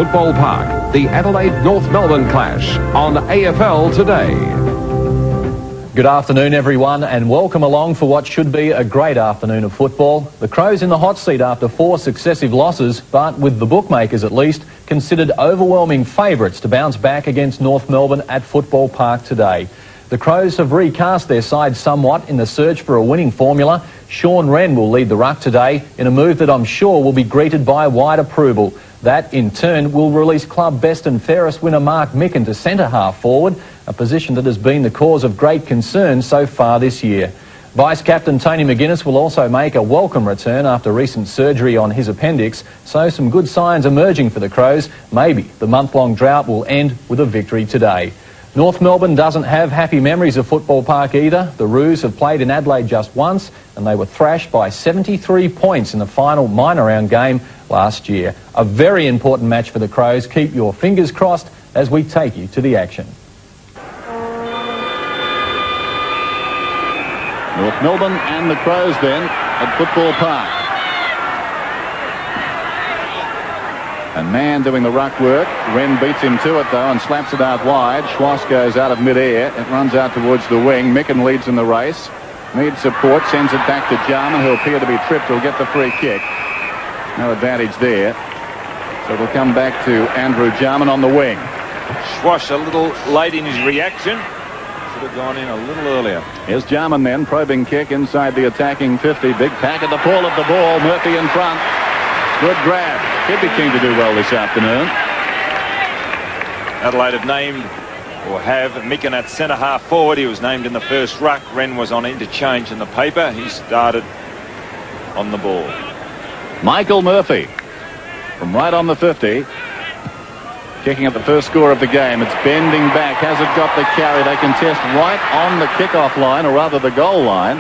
Football Park, the Adelaide-North Melbourne clash on AFL Today. Good afternoon, everyone, and welcome along for what should be a great afternoon of football. The Crows in the hot seat after 4 successive losses, but with the bookmakers at least, considered overwhelming favourites to bounce back against North Melbourne at Football Park today. The Crows have recast their side somewhat in the search for a winning formula. Sean Wren will lead the ruck today in a move that I'm sure will be greeted by wide approval. That, in turn, will release club best and fairest winner Mark Micken to centre-half forward, a position that has been the cause of great concern so far this year. Vice-Captain Tony McGuinness will also make a welcome return after recent surgery on his appendix, so some good signs emerging for the Crows. Maybe the month-long drought will end with a victory today. North Melbourne doesn't have happy memories of Football Park either. The Roos have played in Adelaide just once, and they were thrashed by 73 points in the final minor round game last year. A very important match for the Crows. Keep your fingers crossed as we take you to the action. North Melbourne and the Crows then at Football Park. A man doing the ruck work. Wren beats him to it though and slaps it out wide. Schwass goes out of mid-air. It runs out towards the wing. Micken leads in the race. Needs support. Sends it back to Jarman, who'll appear to be tripped. He'll get the free kick. No advantage there. So it'll come back to Andrew Jarman on the wing. Schwass a little late in his reaction. Should have gone in a little earlier. Here's Jarman then. Probing kick inside the attacking 50. Big pack at the fall of the ball. Murphy in front. Good grab. He'd be keen to do well this afternoon. Adelaide have named, or have, Micken at centre-half forward. He was named in the first ruck. Wren was on interchange in the paper. He started on the ball. Michael Murphy from right on the 50. Kicking at the first score of the game. It's bending back. Has it got the carry? They contest right on the kickoff line, or rather the goal line.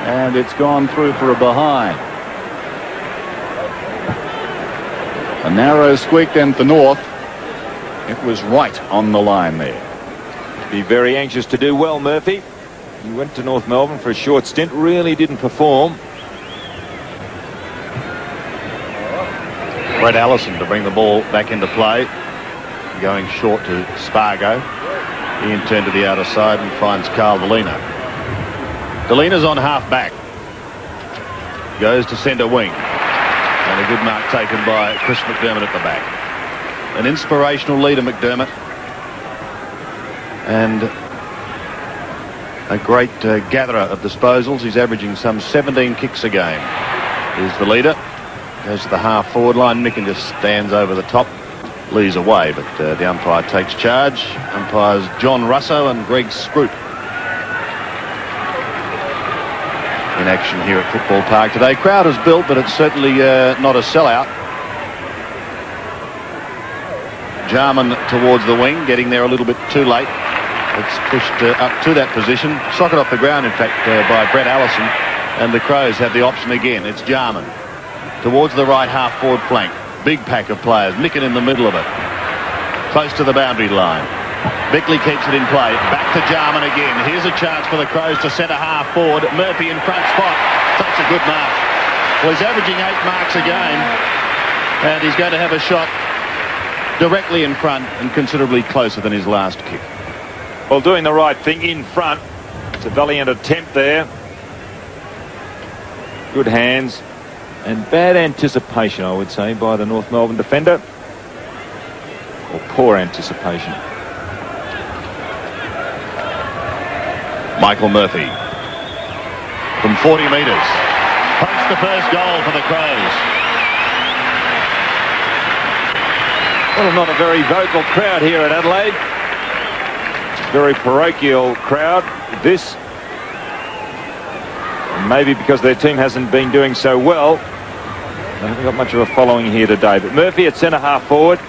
And it's gone through for a behind. A narrow squeak then for North. It was right on the line there. Be very anxious to do well, Murphy. He went to North Melbourne for a short stint, really didn't perform. Brett Allison to bring the ball back into play. Going short to Spargo. Ian turned to the outer side and finds Carl Delina. Delina's on half back. Goes to centre wing. And a good mark taken by Chris McDermott at the back. An inspirational leader, McDermott. And a great gatherer of disposals. He's averaging some 17 kicks a game. He's the leader. Goes to the half-forward line. Micken just stands over the top. Lee's away, but the umpire takes charge. Umpires John Russo and Greg Scroot in action here at Football Park today. Crowd is built, but it's certainly not a sellout. Jarman towards the wing, getting there a little bit too late. It's pushed up to that position. Socket off the ground, in fact, by Brett Allison. And the Crows have the option again. It's Jarman towards the right half-forward flank. Big pack of players. Micken in the middle of it. Close to the boundary line. Bickley keeps it in play. Back to Jarman again. Here's a chance for the Crows to centre half forward. Murphy in front spot. Takes a good mark. Well, he's averaging 8 marks a game. And he's going to have a shot directly in front and considerably closer than his last kick. Well, doing the right thing in front. It's a valiant attempt there. Good hands. And bad anticipation, I would say, by the North Melbourne defender. Or poor anticipation. Michael Murphy from 40 metres posts the first goal for the Crows. Well, not a very vocal crowd here at Adelaide. Very parochial crowd. This, maybe because their team hasn't been doing so well, they haven't got much of a following here today. But Murphy at centre half forward.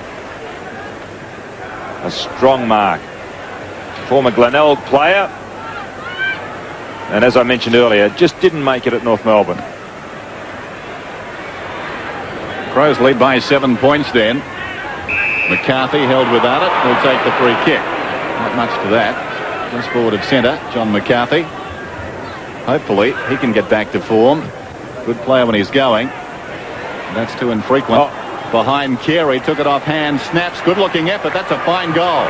A strong mark. Former Glenelg player. And as I mentioned earlier, just didn't make it at North Melbourne. Crows lead by 7 points then. McCarthy held without it. Will take the free kick. Not much to that. Just forward of centre, John McCarthy. Hopefully he can get back to form. Good player when he's going. That's too infrequent. Oh, behind Carey, took it off hand, snaps, good looking effort. That's a fine goal.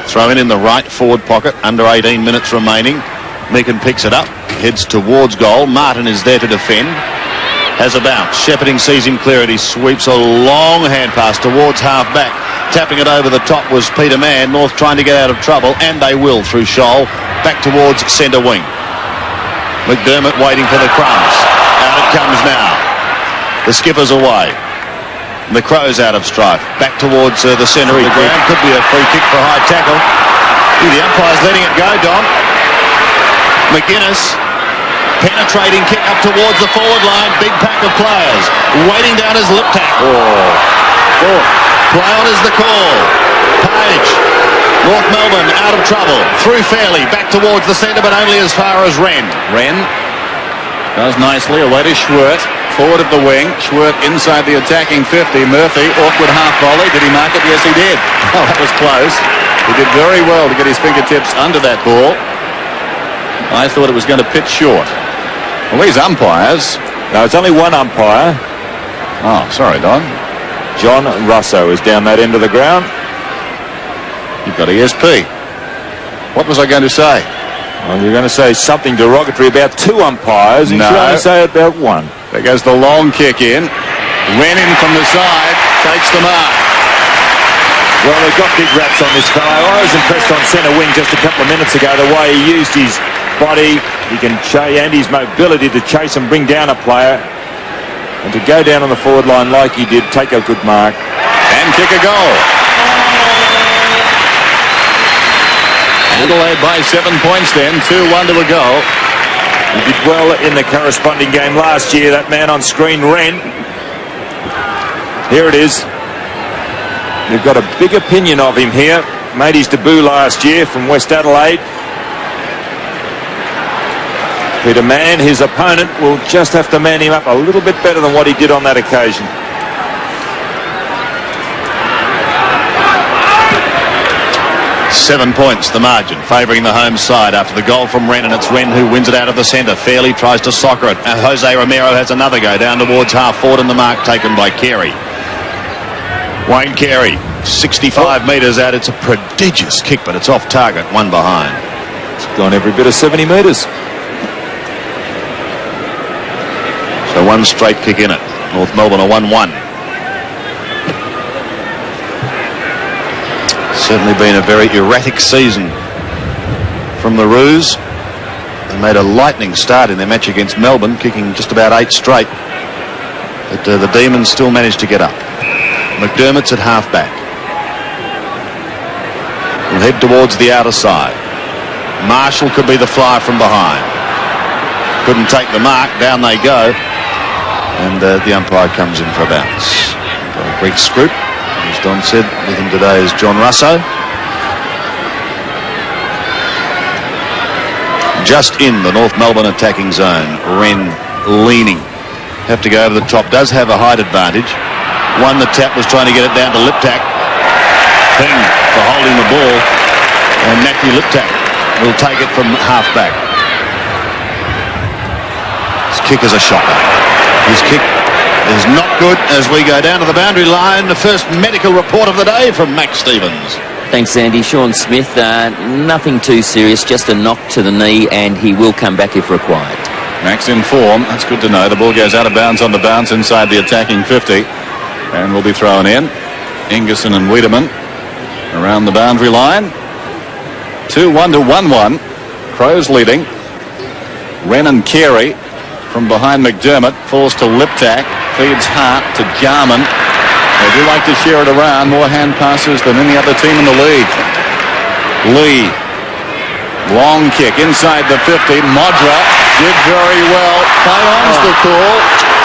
Throw in the right forward pocket, under 18 minutes remaining. Meekin picks it up, heads towards goal. Martin is there to defend. Has a bounce. Shepherding sees him clear it. He sweeps a long hand pass towards half back. Tapping it over the top was Peter Mann. North trying to get out of trouble, and they will through Scholl. Back towards centre wing. McDermott waiting for the crumbs. Out it comes now. The skipper's away. The Crows out of strife. Back towards the centre of the ground. Could be a free kick for a high tackle. The umpire's letting it go, Don. McGuinness. Penetrating kick up towards the forward line. Big pack of players. Waiting down his lip tap. Play on is the call. Page. North Melbourne out of trouble. Through Fairley. Back towards the centre, but only as far as Wren. Wren does nicely. Away to Schwert. Forward of the wing. Schwert inside the attacking 50. Murphy. Awkward half volley. Did he mark it? Yes, he did. Oh, that was close. He did very well to get his fingertips under that ball. I thought it was going to pitch short. Well, these umpires. No, it's only one umpire. Oh, sorry, Don. John Russo is down that end of the ground. You've got ESP. What was I going to say? Well, you're going to say something derogatory about two umpires, and No. you're going to say about one. There goes the long kick in. Ran in from the side. Takes the mark. Well, they've got big raps on this fellow. I was impressed on centre wing just a couple of minutes ago, the way he used his body, he can and his mobility to chase and bring down a player, and to go down on the forward line like he did, take a good mark And kick a goal. Adelaide by 7 points then. 2-1 to a goal. He did well in the corresponding game last year, that man on screen, Wren. Here it is. You've got a big opinion of him here. Made his debut last year from West Adelaide. Peter Mann, his opponent, will just have to man him up a little bit better than what he did on that occasion. Seven points the margin, favouring the home side after the goal from Wren, and it's Wren who wins it out of the centre. Fairley tries to soccer it. Jose Romero has another go down towards half forward, and the mark taken by Carey. Wayne Carey, 65 metres out. It's a prodigious kick, but it's off target, one behind. It's gone every bit of 70 metres. So one straight kick in it. North Melbourne a 1-1. Certainly been a very erratic season from the Roos. They made a lightning start in their match against Melbourne, kicking just about 8 straight. But the Demons still managed to get up. McDermott's at half back. Will head towards the outer side. Marshall could be the flyer from behind. Couldn't take the mark. Down they go. And the umpire comes in for a bounce. Got a Greek Scroop. As Don said, with him today is John Russo. Just in the North Melbourne attacking zone. Wren leaning. Have to go over the top. Does have a height advantage. One, the tap was trying to get it down to Liptak. Ping for holding the ball. And Matthew Liptak will take it from half back. His kick is a shocker. His kick is not good as we go down to the boundary line. The first medical report of the day from Max Stevens. Thanks, Andy. Sean Smith, nothing too serious, just a knock to the knee, and he will come back if required. Max in form. That's good to know. The ball goes out of bounds on the bounce inside the attacking 50. And will be thrown in. Ingerson and Wiedemann around the boundary line. 2-1 to 1-1. Crows leading. Wren and Carey from behind McDermott. Falls to Liptak. Feeds Hart to Jarman. They do like to share it around. More hand passes than any other team in the league. Lee. Long kick inside the 50. Modra did very well. Play on's the call.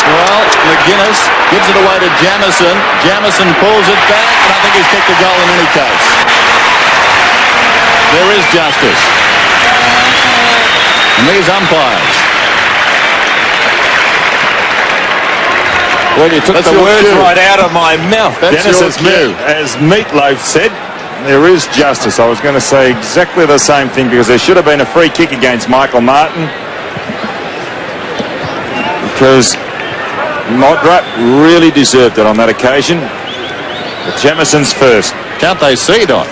Well, McGuinness gives it away to Jamison. Jamison pulls it back, and I think he's kicked a goal in any case. There is justice. And these umpires. Well, you took the words right out of my mouth, That's Dennis, your cue. as Meatloaf said. there is justice. I was going to say exactly the same thing, because there should have been a free kick against Michael Martin, because Modra really deserved it on that occasion. But Jamison's first. Can't they see, Don?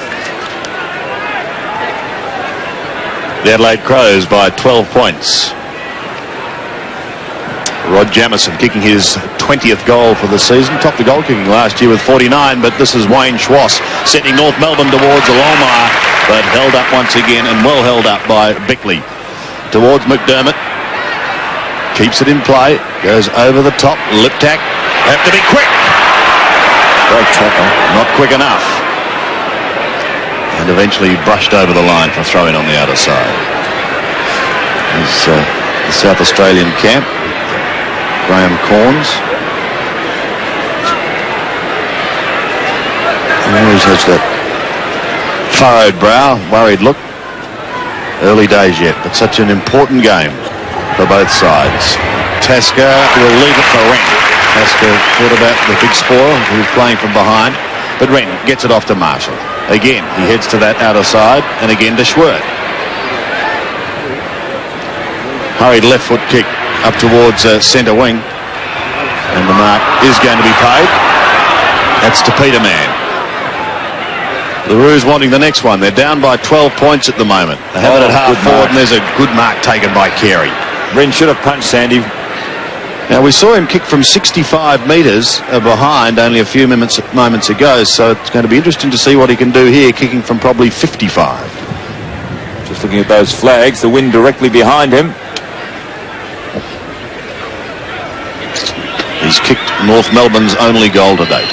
The Adelaide Crows by 12 points. Rod Jamison kicking his 20th goal for the season. Topped the goal kicking last year with 49, but this is Wayne Schwass sending North Melbourne towards a Longmire, but held up once again, and well held up by Bickley. Towards McDermott. Keeps it in play. Goes over the top. Lip tack. Have to be quick. Great tackle. Not quick enough. And eventually brushed over the line for throw-in on the other side. There's the South Australian camp. Graham Corns. He always has that furrowed brow, worried look. Early days yet, but such an important game for both sides. Tasker will leave it for Wren. Tasker thought about the big spoil, who's playing from behind, but Wren gets it off to Marshall. Again, he heads to that outer side, and again to Schwert. Hurried left foot kick up towards centre wing, and the mark is going to be paid. That's to Peterman. The Roos wanting the next one. They're down by 12 points at the moment. They have it at half forward, and there's a good mark taken by Carey. Wren should have punched Sandy. Now, we saw him kick from 65 metres behind only a few moments ago, so it's going to be interesting to see what he can do here, kicking from probably 55. Just looking at those flags, the wind directly behind him. He's kicked North Melbourne's only goal to date.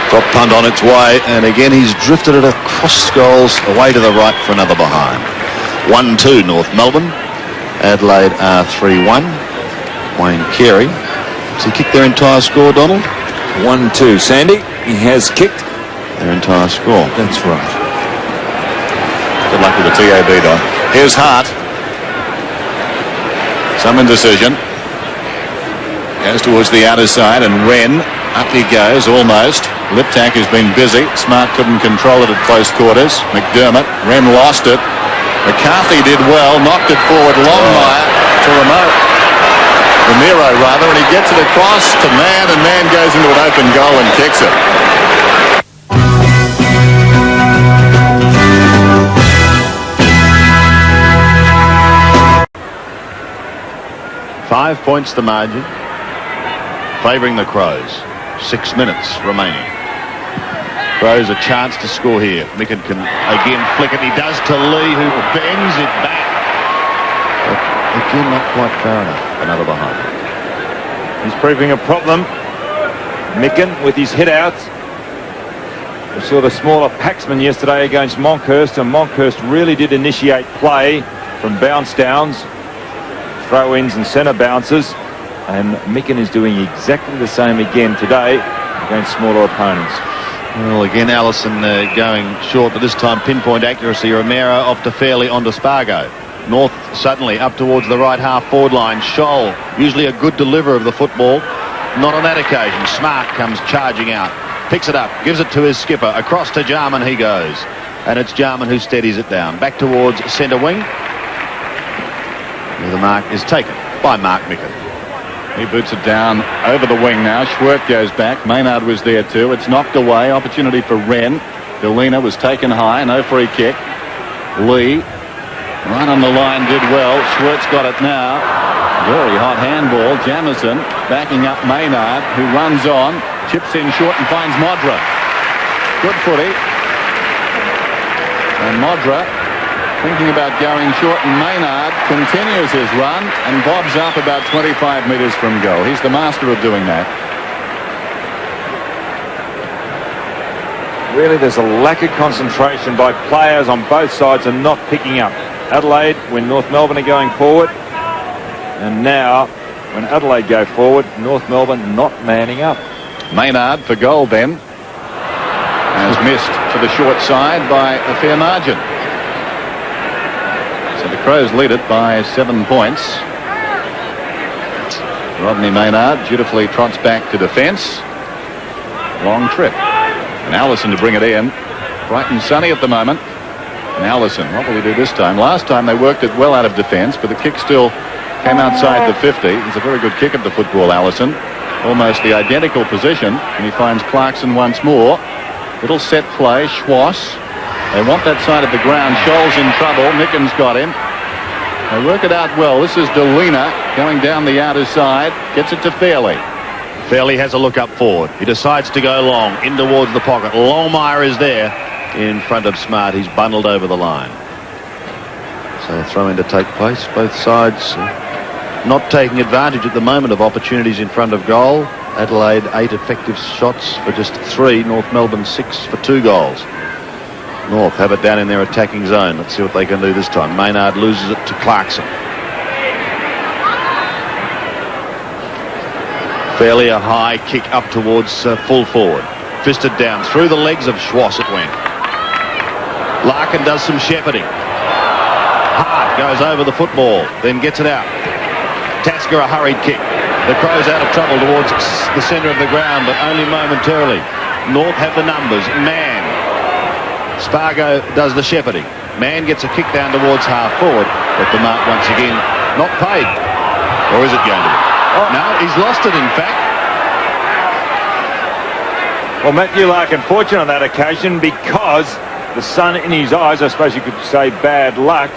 Drop punt on its way, and again he's drifted it across goals away to the right for another behind. 1-2 North Melbourne. Adelaide are 3-1. Wayne Carey. Has he kicked their entire score, Donald? 1-2. Sandy, he has kicked their entire score. That's right. Good luck with the TAB, Don. Here's Hart. Some indecision. Goes towards the outer side, and Wren, up he goes, almost. Liptak has been busy. Smart couldn't control it at close quarters. McDermott, Wren lost it. McCarthy did well, knocked it forward. Longmire to Ramiro rather, and he gets it across to Mann, and Mann goes into an open goal and kicks it. Five points the margin, favouring the Crows. 6 minutes remaining. Crows a chance to score here. Micken can again flick it. He does to Lee, who bends it back. But again, not quite far enough. Another behind. He's proving a problem. Micken with his hit outs. We saw the smaller Paxman yesterday against Monkhurst, and Monkhurst really did initiate play from bounce downs, throw-ins and centre bounces, and Micken is doing exactly the same again today against smaller opponents. Well, again, Allison going short, but this time pinpoint accuracy. Romero off to Fairley onto Spargo. North suddenly up towards the right half forward line. Scholl, usually a good deliverer of the football. Not on that occasion. Smart comes charging out. Picks it up, gives it to his skipper. Across to Jarman he goes. And it's Jarman who steadies it down. Back towards centre wing. The mark is taken by Mark Micken. He boots it down over the wing now. Schwert goes back. Maynard was there too. It's knocked away. Opportunity for Wren. Delina was taken high. No free kick. Lee right on the line, did well. Schwert's got it now. Very hot handball. Jamison backing up Maynard, who runs on. Chips in short and finds Modra. Good footy. And Modra, thinking about going short, and Maynard continues his run and bobs up about 25 metres from goal. He's the master of doing that. Really, there's a lack of concentration by players on both sides and not picking up. Adelaide, when North Melbourne are going forward, and now when Adelaide go forward, North Melbourne not manning up. Maynard for goal then. Has missed to the short side by a fair margin. So the Crows lead it by 7 points. Rodney Maynard dutifully trots back to defence. Long trip. And Allison to bring it in. Bright and sunny at the moment. And Allison, what will he do this time? Last time they worked it well out of defence, but the kick still came outside the 50. It's a very good kick at the football, Allison. Almost the identical position. And he finds Clarkson once more. Little set play. Schwass. They want that side of the ground. Scholl's in trouble. Mickens got him. They work it out well. This is Delina going down the outer side. Gets it to Fairley. Fairley has a look up forward. He decides to go long, in towards the pocket. Longmire is there in front of Smart. He's bundled over the line. So a throw in to take place. Both sides not taking advantage at the moment of opportunities in front of goal. Adelaide 8 effective shots for just 3. North Melbourne 6 for 2 goals. North have it down in their attacking zone. Let's see what they can do this time. Maynard loses it to Clarkson. Fairly a high kick up towards full forward. Fisted down through the legs of Schwass it went. Larkin does some shepherding. Hart goes over the football, then gets it out. Tasker a hurried kick. The Crows out of trouble towards the centre of the ground, but only momentarily. North have the numbers. Mann. Spargo does the shepherding. Mann gets a kick down towards half forward, but the mark once again not paid. Or is it going to be? Oh, no, he's lost it in fact. Well, Matthew Larkin fortunate on that occasion because the sun in his eyes, I suppose you could say bad luck.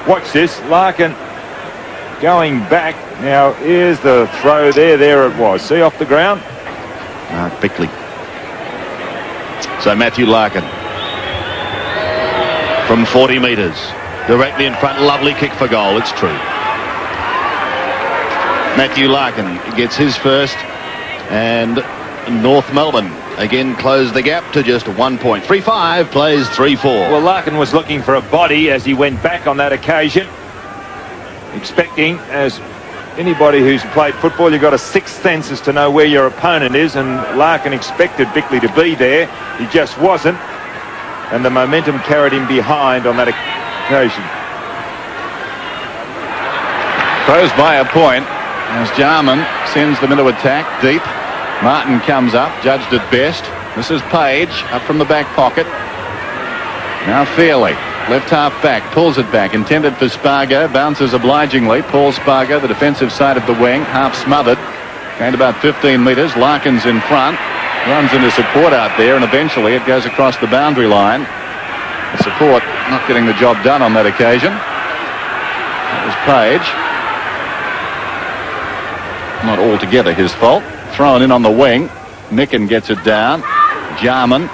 Watch this, Larkin going back. Now here's the throw there it was. See, off the ground? Mark Bickley. So Matthew Larkin from 40 metres, directly in front, lovely kick for goal, it's true. Matthew Larkin gets his first, and North Melbourne again close the gap to just 1 point. 3-5 plays 3-4. Well, Larkin was looking for a body as he went back on that occasion, expecting, as anybody who's played football, you've got a sixth sense as to know where your opponent is, and Larkin expected Bickley to be there. He just wasn't, and the momentum carried him behind on that occasion. Crows by a point as Jarman sends them into attack deep. Martin comes up, judged at best. This is Page up from the back pocket. Now Fairley, left half back, pulls it back, intended for Spargo, bounces obligingly. Paul Spargo, the defensive side of the wing, half smothered, gained about 15 metres. Larkin's in front, runs into support out there, and eventually it goes across the boundary line. The support not getting the job done on that occasion. That was Page. Not altogether his fault. Thrown in on the wing. Micken gets it down. Jarman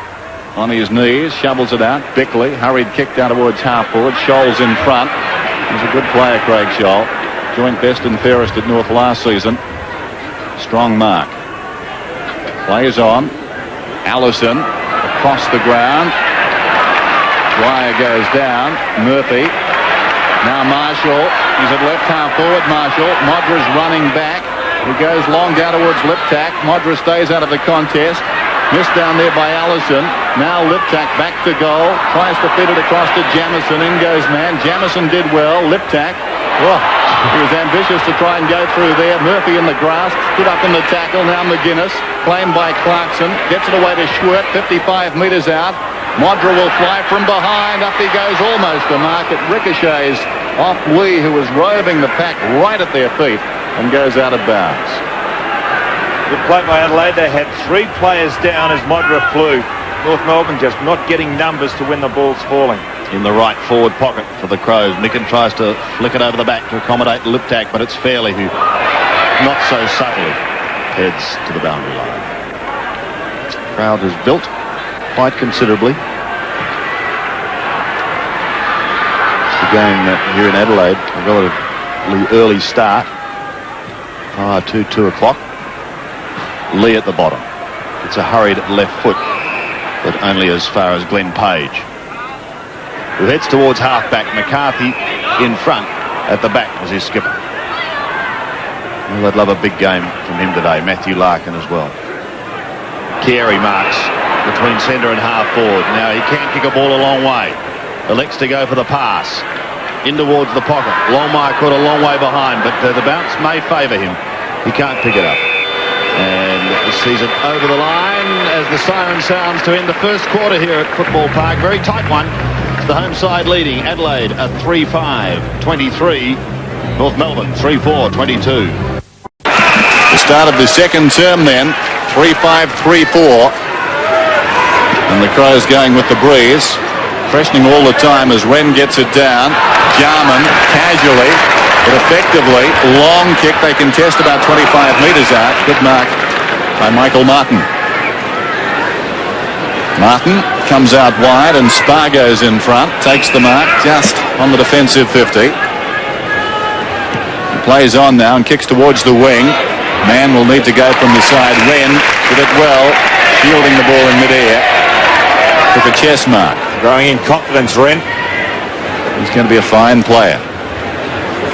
on his knees, shovels it out. Bickley, hurried kick down towards half forward. Scholl's in front. He's a good player, Craig Scholl. Joint best and fairest at North last season. Strong mark. Plays on. Allison across the ground. Dwyer goes down. Murphy. Now Marshall. He's at left half forward. Marshall. Modra's running back. He goes long down towards Liptak. Modra stays out of the contest. Missed down there by Allison. Now Liptak back to goal. Tries to feed it across to Jamison. In goes man. Jamison did well. Liptak. Oh, he was ambitious to try and go through there. Murphy in the grasp. Stood up in the tackle. Now McGuinness. Claimed by Clarkson. Gets it away to Schwert. 55 metres out. Modra will fly from behind. Up he goes almost a mark. It ricochets off Lee, who was roving the pack right at their feet, and goes out of bounds. Good play by Adelaide. They had 3 players down as Modra flew. North Melbourne just not getting numbers to when the ball's falling. In the right forward pocket for the Crows. Micken tries to flick it over the back to accommodate Liptak, but it's Fairley who, not so subtly, heads to the boundary line. Crowd has built quite considerably. It's the game here in Adelaide, a relatively early start. 2 o'clock. Lee at the bottom. It's a hurried left foot, but only as far as Glenn Page, who heads towards half-back. McCarthy in front. At the back was his skipper. Well, I'd love a big game from him today. Matthew Larkin as well. Carey marks between centre and half-forward. Now he can kick a ball a long way. Elects to go for the pass. In towards the pocket. Longmire caught a long way behind, but the bounce may favour him. He can't pick it up. And sees it over the line as the siren sounds to end the first quarter here at Football Park. Very tight one. The home side leading. Adelaide a 3-5-23. North Melbourne 3-4-22. The start of the second term then. 3-5-3-4. And the Crows going with the breeze. Freshening all the time as Wren gets it down. Jarman casually, but effectively, long kick. They contest about 25 metres out. Good mark by Michael Martin. Martin comes out wide and Spargo's in front. Takes the mark just on the defensive 50. He plays on now and kicks towards the wing. Man will need to go from the side. Wren did it well, shielding the ball in midair. Took a chest mark. Growing in confidence, Wren. He's going to be a fine player.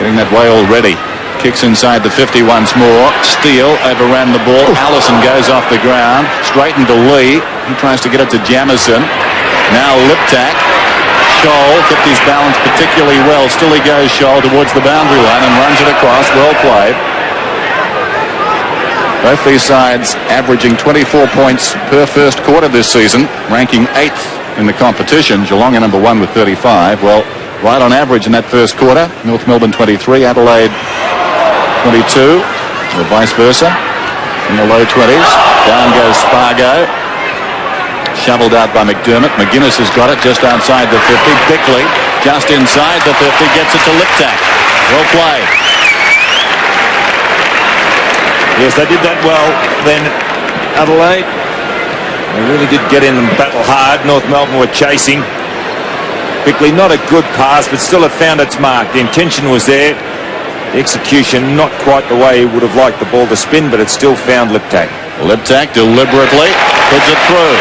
Getting that way already. Kicks inside the 50 once more. Steele overran the ball. Allison goes off the ground. Straightened to Lee. He tries to get it to Jamison. Now Liptak. Scholl kept his balance particularly well. Still he goes, Scholl, towards the boundary line and runs it across. Well played. Both these sides averaging 24 points per first quarter this season. Ranking 8th in the competition. Geelong are number 1 with 35. Well, right on average in that first quarter. North Melbourne 23, Adelaide 22, or vice versa, in the low 20s. Down goes Spargo. Shoveled out by McDermott. McGuinness has got it just outside the 50. Bickley just inside the 50. Gets it to Liptak. Well played. Yes, they did that well then, Adelaide. They really did get in and battle hard. North Melbourne were chasing. Bickley, not a good pass, but still it found its mark. The intention was there. The execution, not quite the way he would have liked the ball to spin, but it still found Liptak. Liptak deliberately puts it through.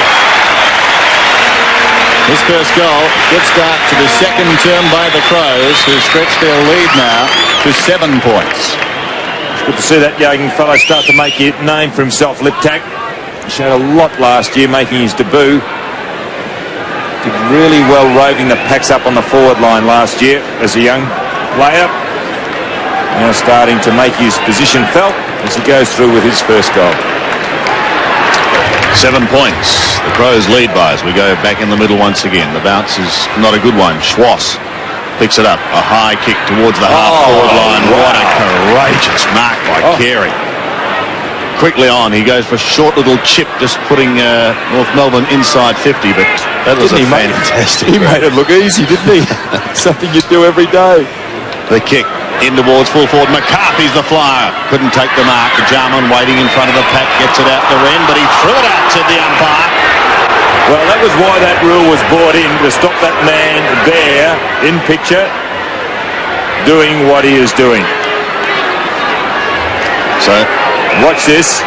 His first goal. Good start to the second term by the Crows, who stretch their lead now to 7 points. It's good to see that young fellow start to make a name for himself, Liptak. He showed a lot last year making his debut. Did really well roving the packs up on the forward line last year as a young player. Now starting to make his position felt as he goes through with his first goal. 7 points. The Crows lead by as we go back in the middle once again. The bounce is not a good one. Schwass picks it up. A high kick towards the half-forward line. Wow. What a courageous mark by Carey. Quickly on, he goes for a short little chip, just putting North Melbourne inside 50, but that was fantastic. He made it look easy, didn't he? Something you do every day. The kick in towards full forward. McCarthy's the flyer. Couldn't take the mark. Jarman waiting in front of the pack, gets it out the end, but he threw it out, said the umpire. Well, that was why that rule was brought in, to stop that man there, in picture, doing what he is doing. So, watch this.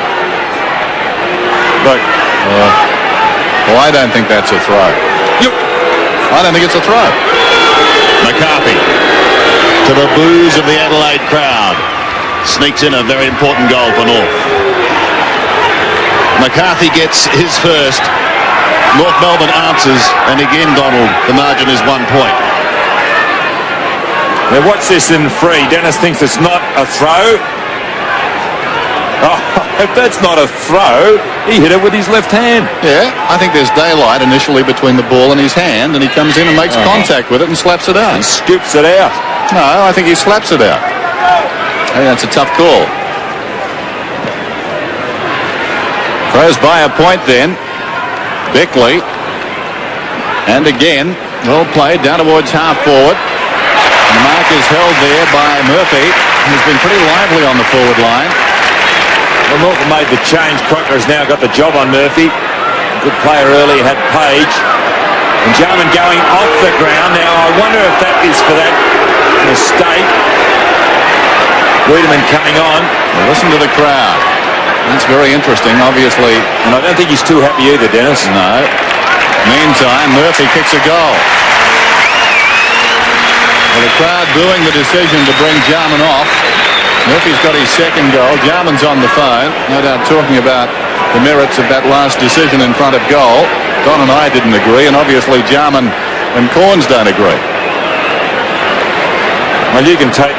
Look. Well, I don't think that's a throw. I don't think it's a throw. McCarthy, to the boos of the Adelaide crowd, sneaks in a very important goal for North. McCarthy gets his first. North Melbourne answers, and again, Donald, the margin is 1 point. Now watch this in free. Dennis thinks it's not a throw. Oh, if that's not a throw, he hit it with his left hand. Yeah, I think there's daylight initially between the ball and his hand, and he comes in and makes contact with it and slaps it out. He scoops it out. No, I think he slaps it out. I think that's a tough call. Crows by a point then. Bickley. And again, well played down towards half forward. And the mark is held there by Murphy, who's been pretty lively on the forward line. Well, North made the change. Crocker has now got the job on Murphy. Good player early, had Page. And Jarman going off the ground. Now, I wonder if that is for that mistake. Wiedemann coming on. Well, listen to the crowd. That's very interesting, obviously. And I don't think he's too happy either, Dennis. No. Meantime, Murphy kicks a goal. Well, the crowd booing the decision to bring Jarman off. Murphy's got his second goal. Jarman's on the phone, no doubt talking about the merits of that last decision in front of goal. Don and I didn't agree, and obviously Jarman and Corns don't agree. Well, you can take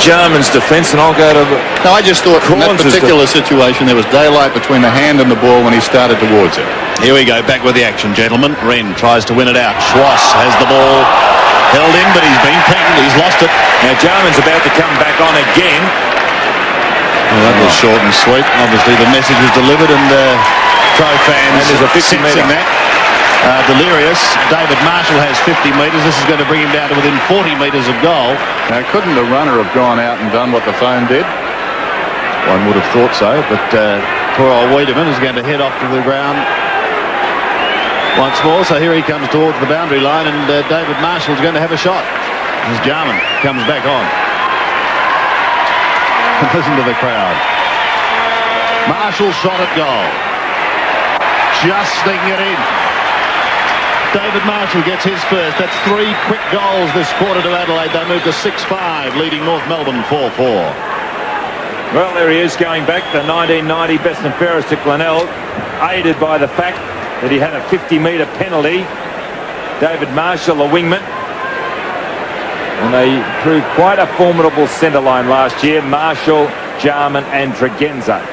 Jarman's defence, and I'll go to the... No, I just thought in that particular situation there was daylight between the hand and the ball when he started towards it. Here we go, back with the action, gentlemen. Wren tries to win it out. Schwass has the ball held in, but he's been pinged. He's lost it. Now Jarman's about to come back on again. Well, that was short and sweet. Obviously the message was delivered, and Crow fans And there's a 50 metre. sensing that. Delirious. David Marshall has 50 metres. This is going to bring him down to within 40 metres of goal. Now, couldn't the runner have gone out and done what the phone did? One would have thought so, but poor old Wiedemann is going to head off to the ground once more. So here he comes towards the boundary line, and David Marshall is going to have a shot as Jarman comes back on. Listen to the crowd. Marshall shot at goal. Just sneaking it in. David Marshall gets his first. That's 3 quick goals this quarter to Adelaide. They move to 6-5, leading North Melbourne 4-4. Well, there he is going back. The 1990 best and fairest to Glenelg, aided by the fact that he had a 50-metre penalty. David Marshall, a wingman. And they proved quite a formidable centre line last year. Marshall, Jarman and Tregenza.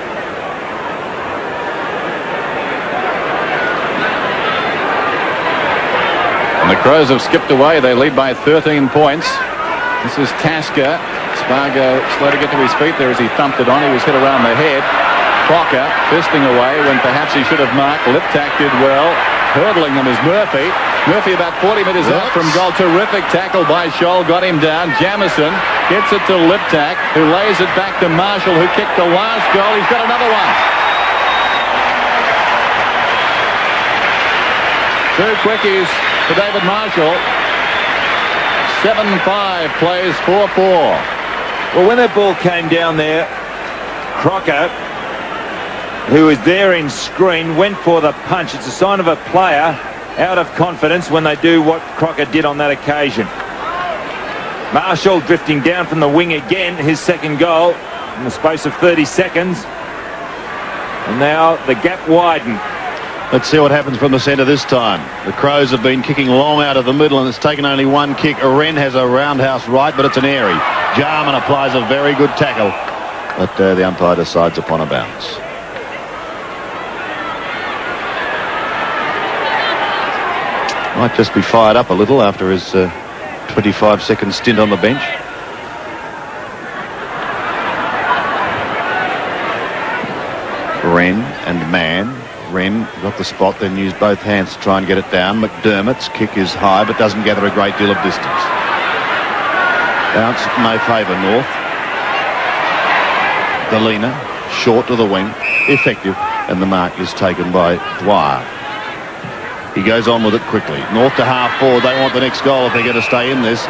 And the Crows have skipped away. They lead by 13 points. This is Tasker. Spargo slow to get to his feet there as he thumped it on. He was hit around the head. Crocker fisting away when perhaps he should have marked. Liptak did well. Hurdling them is Murphy. Murphy about 40 metres out from goal. Terrific tackle by Scholl. Got him down. Jamieson gets it to Liptak, who lays it back to Marshall, who kicked the last goal. He's got another one. 2 quickies for David Marshall. 7-5 plays 4-4. Well, when that ball came down there, Crocker, who was there in screen, went for the punch. It's a sign of a player out of confidence when they do what Crocker did on that occasion. Marshall drifting down from the wing again, his second goal in the space of 30 seconds. And now the gap widened. Let's see what happens from the centre this time. The Crows have been kicking long out of the middle, and it's taken only 1 kick. Wren has a roundhouse right, but it's an airy. Jarman applies a very good tackle, but the umpire decides upon a bounce. Might just be fired up a little after his 25-second stint on the bench. Wren and Mann. Wren got the spot, then used both hands to try and get it down. McDermott's kick is high, but doesn't gather a great deal of distance. Bounce may favour North. Delina, short to the wing, effective, and the mark is taken by Dwyer. He goes on with it quickly. North to half forward. They want the next goal if they're going to stay in this.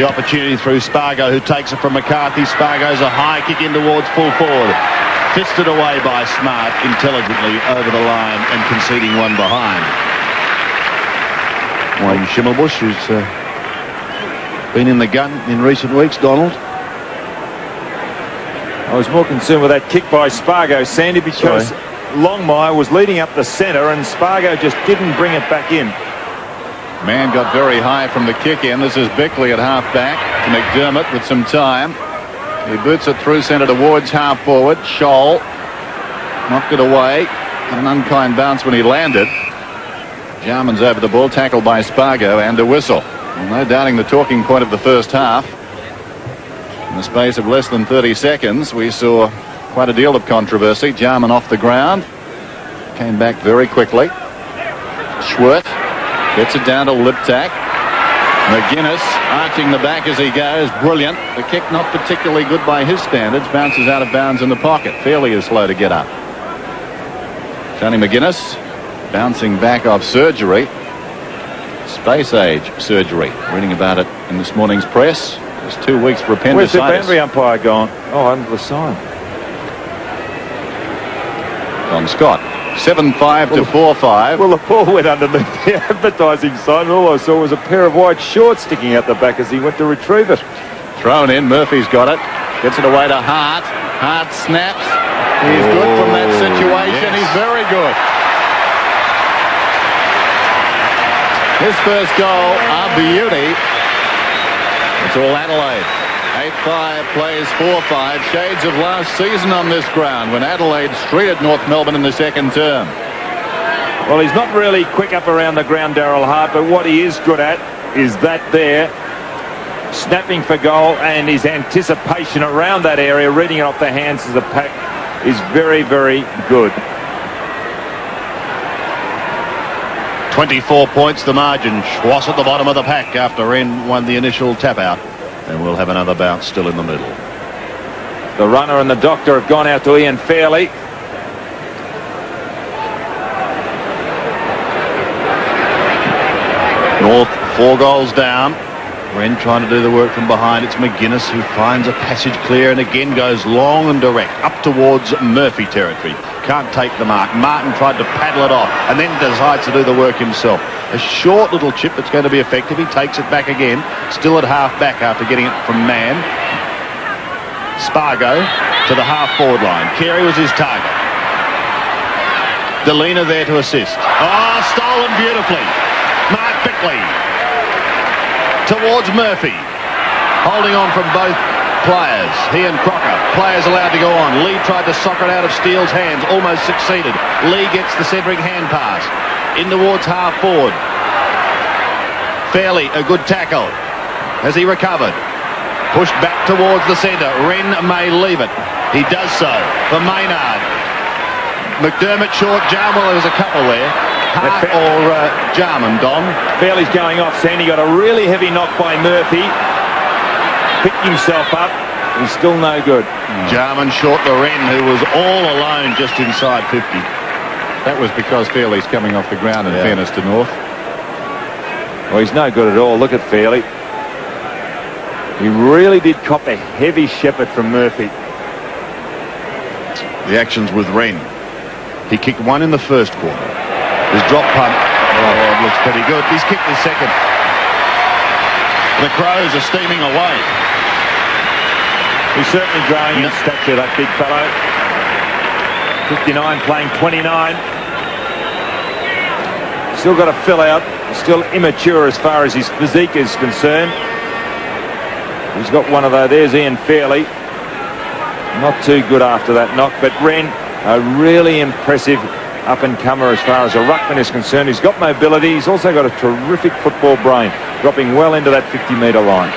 The opportunity through Spargo, who takes it from McCarthy. Spargo's a high kick in towards full forward. Fisted away by Smart intelligently over the line and conceding one behind. Wayne Schimmelbusch, who's been in the gun in recent weeks, Donald. I was more concerned with that kick by Spargo, Sandy, because Longmire was leading up the centre and Spargo just didn't bring it back in. Man got very high from the kick in. This is Bickley at half back to McDermott with some time. He boots it through centre towards half forward. Scholl knocked it away. An unkind bounce when he landed. Jarman's over the ball, tackled by Spargo, and a whistle. Well, no doubting the talking point of the first half. In the space of less than 30 seconds, we saw quite a deal of controversy. Jarman off the ground. Came back very quickly. Schwerth gets it down to Liptak. McGuinness arching the back as he goes. Brilliant. The kick not particularly good by his standards. Bounces out of bounds in the pocket. Fairley is slow to get up. Johnny McGuinness bouncing back off surgery. Space age surgery. Reading about it in this morning's press. It's 2 weeks for appendicitis. Where's the boundary umpire gone? Oh, under the sign. Don Scott. 7-5 to 4-5. Well, the ball went underneath the advertising sign. All I saw was a pair of white shorts sticking out the back as he went to retrieve it. Thrown in. Murphy's got it. Gets it away to Hart. Hart snaps. He's good from that situation. Yes. He's very good. His first goal, a beauty. It's all Adelaide. 8-5 plays 4-5. Shades of last season on this ground when Adelaide streeted North Melbourne in the second term. Well, he's not really quick up around the ground, Darryl Hart, but what he is good at is that there, snapping for goal, and his anticipation around that area, reading it off the hands of the pack, is very, very good. 24 points the margin. Schwass at the bottom of the pack after Wren won the initial tap out. And we'll have another bounce still in the middle. The runner and the doctor have gone out to Ian Fairley. North 4 goals down. Wren trying to do the work from behind. It's McGuinness who finds a passage clear and again goes long and direct up towards Murphy territory. Can't take the mark. Martin tried to paddle it off and then decides to do the work himself. A short little chip that's going to be effective. He takes it back again. Still at half back after getting it from Mann. Spargo to the half-forward line. Carey was his target. Delina there to assist. Oh, stolen beautifully. Mark Bickley towards Murphy. Holding on from both players. He and Crocker. Players allowed to go on. Lee tried to sock it out of Steele's hands. Almost succeeded. Lee gets the centering hand pass. In towards half forward. Fairley, a good tackle. Has he recovered? Pushed back towards the centre. Wren may leave it. He does so for Maynard. McDermott short. Jarman, there was a couple there. Hart or Jarman, Don. Fairley's going off, Sandy. Got a really heavy knock by Murphy. Picked himself up. He's still no good. Jarman short to Wren, who was all alone just inside 50. That was because Fairley's coming off the ground in fairness to North. Well, he's no good at all. Look at Fairley. He really did cop a heavy shepherd from Murphy. The action's with Wren. He kicked one in the first quarter. His drop punt, looks pretty good. He's kicked his second. The Crows are steaming away. He's certainly growing in stature, that big fellow. 59 playing 29. Still got to fill out. Still immature as far as his physique is concerned. He's got one of those. There's Ian Fairley. Not too good after that knock, but Wren, a really impressive up-and-comer as far as a ruckman is concerned. He's got mobility. He's also got a terrific football brain, dropping well into that 50-metre line.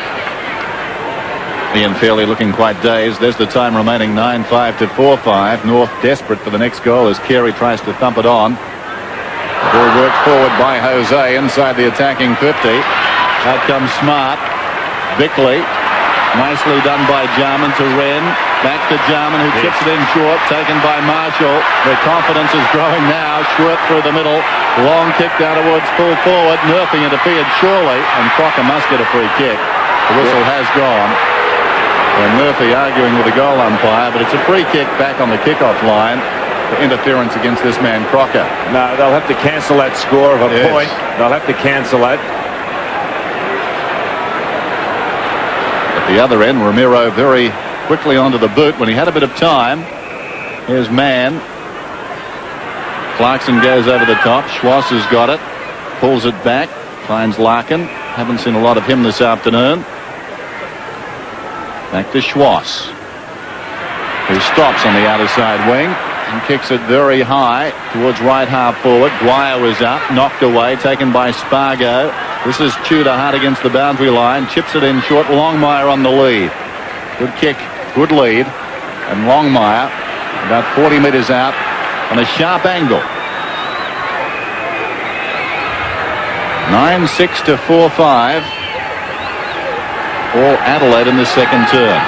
Ian Fairley looking quite dazed. There's the time remaining, 9-5 to 4-5. North desperate for the next goal as Carey tries to thump it on. The ball worked forward by Jose inside the attacking 50. Out comes Smart. Bickley. Nicely done by Jarman to Wren. Back to Jarman, who chips it in short, taken by Marshall. Their confidence is growing now. Schwert through the middle. Long kick down towards full forward. Murphy interfered surely, and Crocker must get a free kick. The whistle has gone. And Murphy arguing with the goal umpire, but it's a free kick back on the kickoff line for interference against this man Crocker. No, they'll have to cancel that score of a point. They'll have to cancel that. At the other end, Ramiro very quickly onto the boot when he had a bit of time. Here's Mann. Clarkson goes over the top. Schwass has got it. Pulls it back. Finds Larkin. Haven't seen a lot of him this afternoon. Back to Schwass, who stops on the outer side wing and kicks it very high towards right half forward. Dwyer was up, knocked away, taken by Spargo. This is Tudor hard against the boundary line. Chips it in short. Longmire on the lead. Good kick, good lead. And Longmire about 40 metres out on a sharp angle. 9-6 to 4-5. All Adelaide in the second term.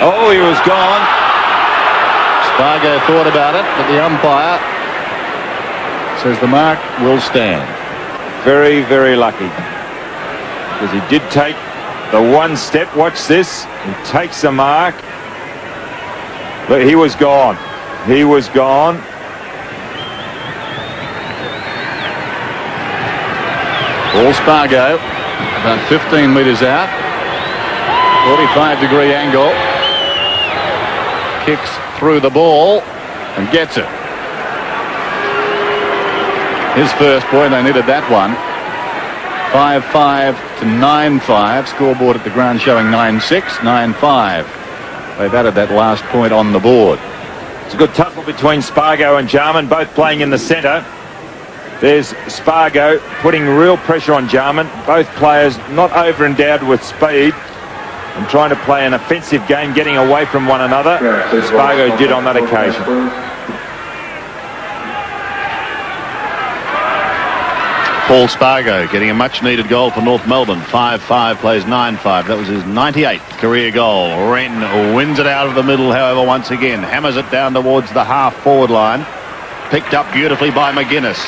Oh, he was gone. Spargo thought about it, but the umpire says the mark will stand. Very, very lucky. Because he did take the one step. Watch this. He takes the mark. But he was gone. He was gone. Paul Spargo, about 15 metres out. 45-degree angle. Kicks through the ball and gets it. His first point, they needed that one. 5-5 to 9-5. Scoreboard at the ground showing 9-6, 9-5. They've added that last point on the board. It's a good tussle between Spargo and Jarman, both playing in the centre. There's Spargo putting real pressure on Jarman. Both players not over-endowed with speed and trying to play an offensive game, getting away from one another. Spargo did on that occasion. Paul Spargo getting a much-needed goal for North Melbourne. 5-5 plays 9-5. That was his 98th career goal. Wren wins it out of the middle, however, once again. Hammers it down towards the half-forward line. Picked up beautifully by McGuinness.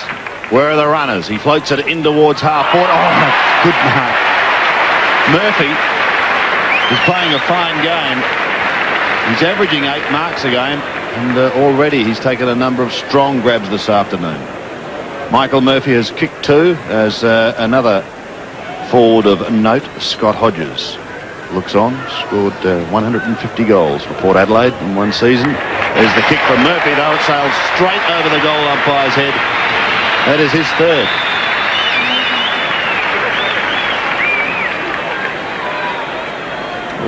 Where are the runners? He floats it in towards half-forward. Oh, good mark. Murphy is playing a fine game. He's averaging 8 marks a game, and already he's taken a number of strong grabs this afternoon. Michael Murphy has kicked 2 as another forward of note, Scott Hodges, looks on, scored 150 goals for Port Adelaide in one season. There's the kick from Murphy, though. It sails straight over the goal umpire's head. That is his 3rd.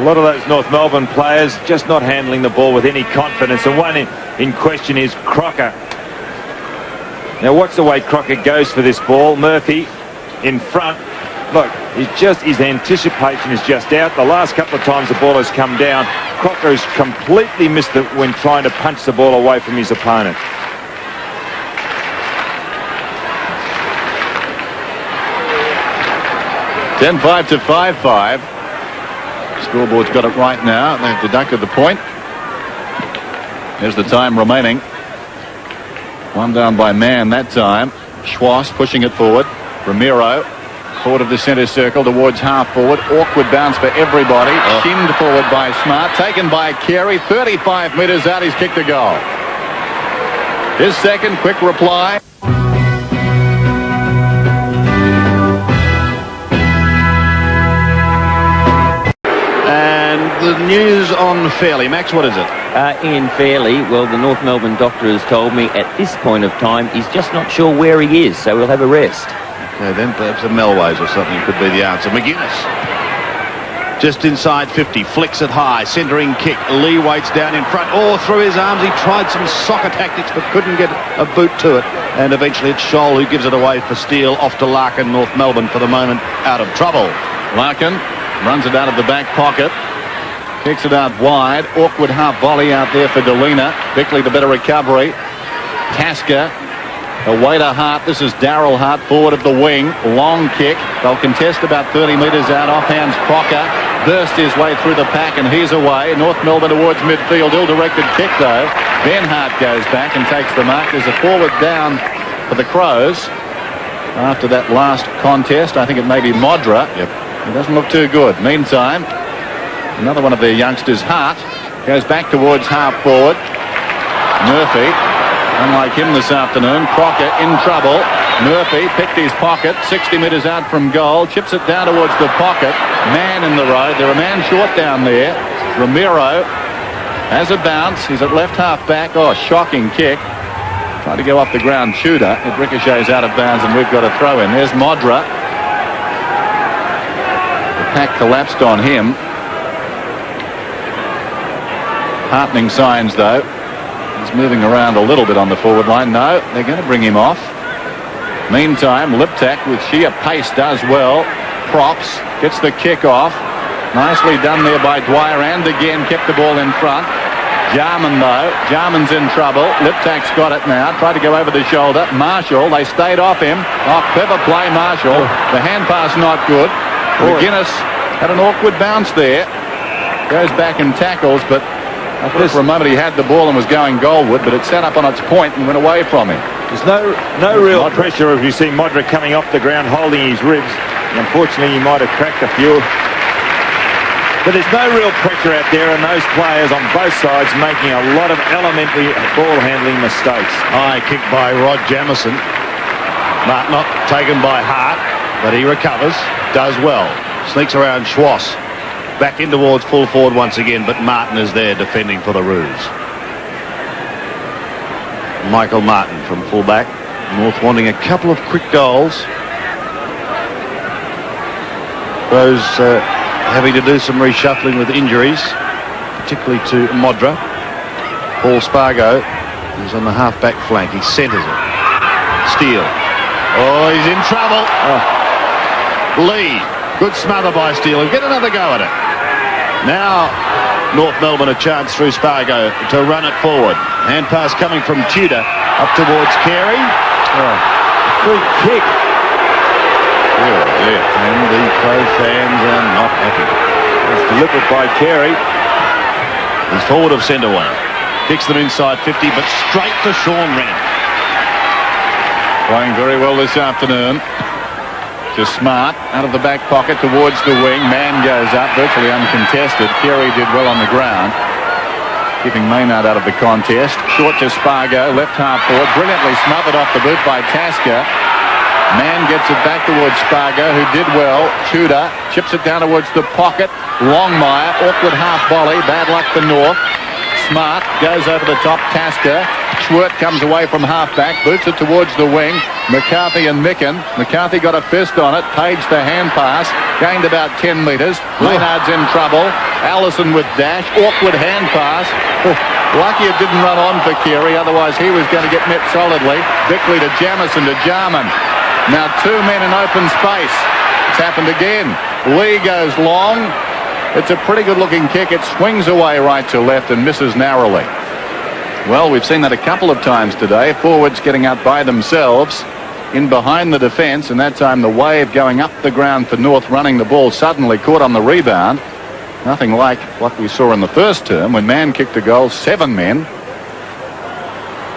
A lot of those North Melbourne players just not handling the ball with any confidence, and one in question is Crocker. Now watch the way Crocker goes for this ball. Murphy in front. Look, his anticipation is just out. The last couple of times the ball has come down, Crocker has completely missed it when trying to punch the ball away from his opponent. Ten 5 to 5-5. Scoreboard's got it right now. They've deducted the point. There's the time remaining. One down by man that time. Schwass pushing it forward. Ramiro forward of the centre circle towards half forward. Awkward bounce for everybody. Shinned forward by Smart. Taken by Carey. 35 metres out. He's kicked a goal. His second quick reply. The news on Fairley. Max, what is it? Ian Fairley, well, the North Melbourne doctor has told me at this point of time he's just not sure where he is, so we'll have a rest. Okay, then perhaps a Melways or something could be the answer. McGuinness just inside 50, flicks it high, centering kick. Lee waits down in front. Oh, through his arms. He tried some soccer tactics but couldn't get a boot to it. And eventually it's Scholl who gives it away for Steele. Off to Larkin. North Melbourne for the moment out of trouble. Larkin runs it out of the back pocket. Kicks it out wide. Awkward half volley out there for Delina. Bickley the better recovery. Tasker away to Hart. This is Darryl Hart forward of the wing. Long kick. They'll contest about 30 metres out. Offhands Crocker. Burst his way through the pack and he's away. North Melbourne towards midfield. Ill-directed kick though. Ben Hart goes back and takes the mark. There's a forward down for the Crows. After that last contest, I think it may be Modra. Yep. It doesn't look too good. Meantime, another one of their youngsters, Hart, goes back towards half forward. Murphy, unlike him this afternoon, Crocker in trouble. Murphy picked his pocket, 60 metres out from goal, chips it down towards the pocket. Man in the road. They're a man short down there. Ramiro has a bounce. He's at left half back. Oh, shocking kick. Trying to go off the ground, Tudor. It ricochets out of bounds and we've got a throw in. There's Modra. The pack collapsed on him. Heartening signs though. He's moving around a little bit on the forward line. No, they're going to bring him off. Meantime, Liptak with sheer pace does well. Props, gets the kick off. Nicely done there by Dwyer and again kept the ball in front. Jarman though, Jarman's in trouble. Liptak's got it now, tried to go over the shoulder. Marshall, they stayed off him. Oh, clever play Marshall. The hand pass not good. McGuinness had an awkward bounce there. Goes back and tackles, but I thought for a moment he had the ball and was going goalward, but it sat up on its point and went away from him. There's no real pressure if you see Modric coming off the ground holding his ribs. And unfortunately, he might have cracked a few. But there's no real pressure out there, and those players on both sides making a lot of elementary ball handling mistakes. High kick by Rod Jamison. Not taken by Hart, but he recovers, does well. Sneaks around Schwass. Back in towards full forward once again, but Martin is there defending for the Roos. Michael Martin from fullback. North wanting a couple of quick goals. Those having to do some reshuffling with injuries, particularly to Modra. Paul Spargo is on the half-back flank. He centres it. Steele. Oh, he's in trouble. Lee. Good smother by Steele. Get another go at it. Now North Melbourne a chance through Spargo to run it forward. Hand pass coming from Tudor up towards Carey. Free kick. And the Crow fans are not happy. It's delivered by Carey. He's forward of centre one. Kicks them inside 50, but straight for Sean Wren. Playing very well this afternoon. Just Smart out of the back pocket towards the wing. Man goes up, virtually uncontested. Carey did well on the ground, keeping Maynard out of the contest. Short to Spargo, left half forward. Brilliantly smothered off the boot by Tasker. Man gets it back towards Spargo, who did well. Tudor chips it down towards the pocket. Longmire, awkward half volley. Bad luck for North. Smart goes over the top. Tasker. Schwert comes away from half-back, boots it towards the wing. McCarthy and Micken. McCarthy got a fist on it. Page the hand pass. Gained about 10 metres. Maynard's in trouble. Allison with dash. Awkward hand pass. Lucky it didn't run on for Carey, otherwise he was going to get met solidly. Bickley to Jamison to Jarman. Now 2 men in open space. It's happened again. Lee goes long. It's a pretty good-looking kick. It swings away right to left and misses narrowly. Well, we've seen that a couple of times today. Forwards getting out by themselves in behind the defence, and that time the wave going up the ground for North, running the ball, suddenly caught on the rebound. Nothing like what we saw in the first term when Man kicked a goal, 7 men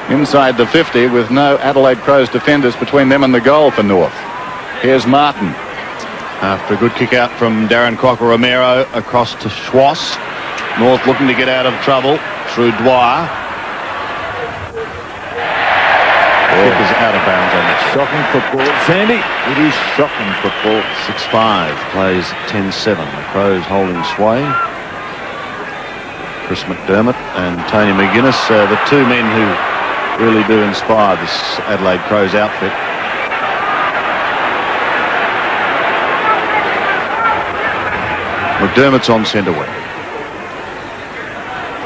inside the 50 with no Adelaide Crows defenders between them and the goal for North. Here's Martin. After a good kick out from Darren Cocker-Romero across to Schwass. North looking to get out of trouble through Dwyer. Kick is out of bounds on this. Shocking football, Sandy. It is shocking football. 6-5 plays 10-7. The Crows holding sway. Chris McDermott and Tony McGuinness, the two men who really do inspire this Adelaide Crows outfit. McDermott's on centre wing.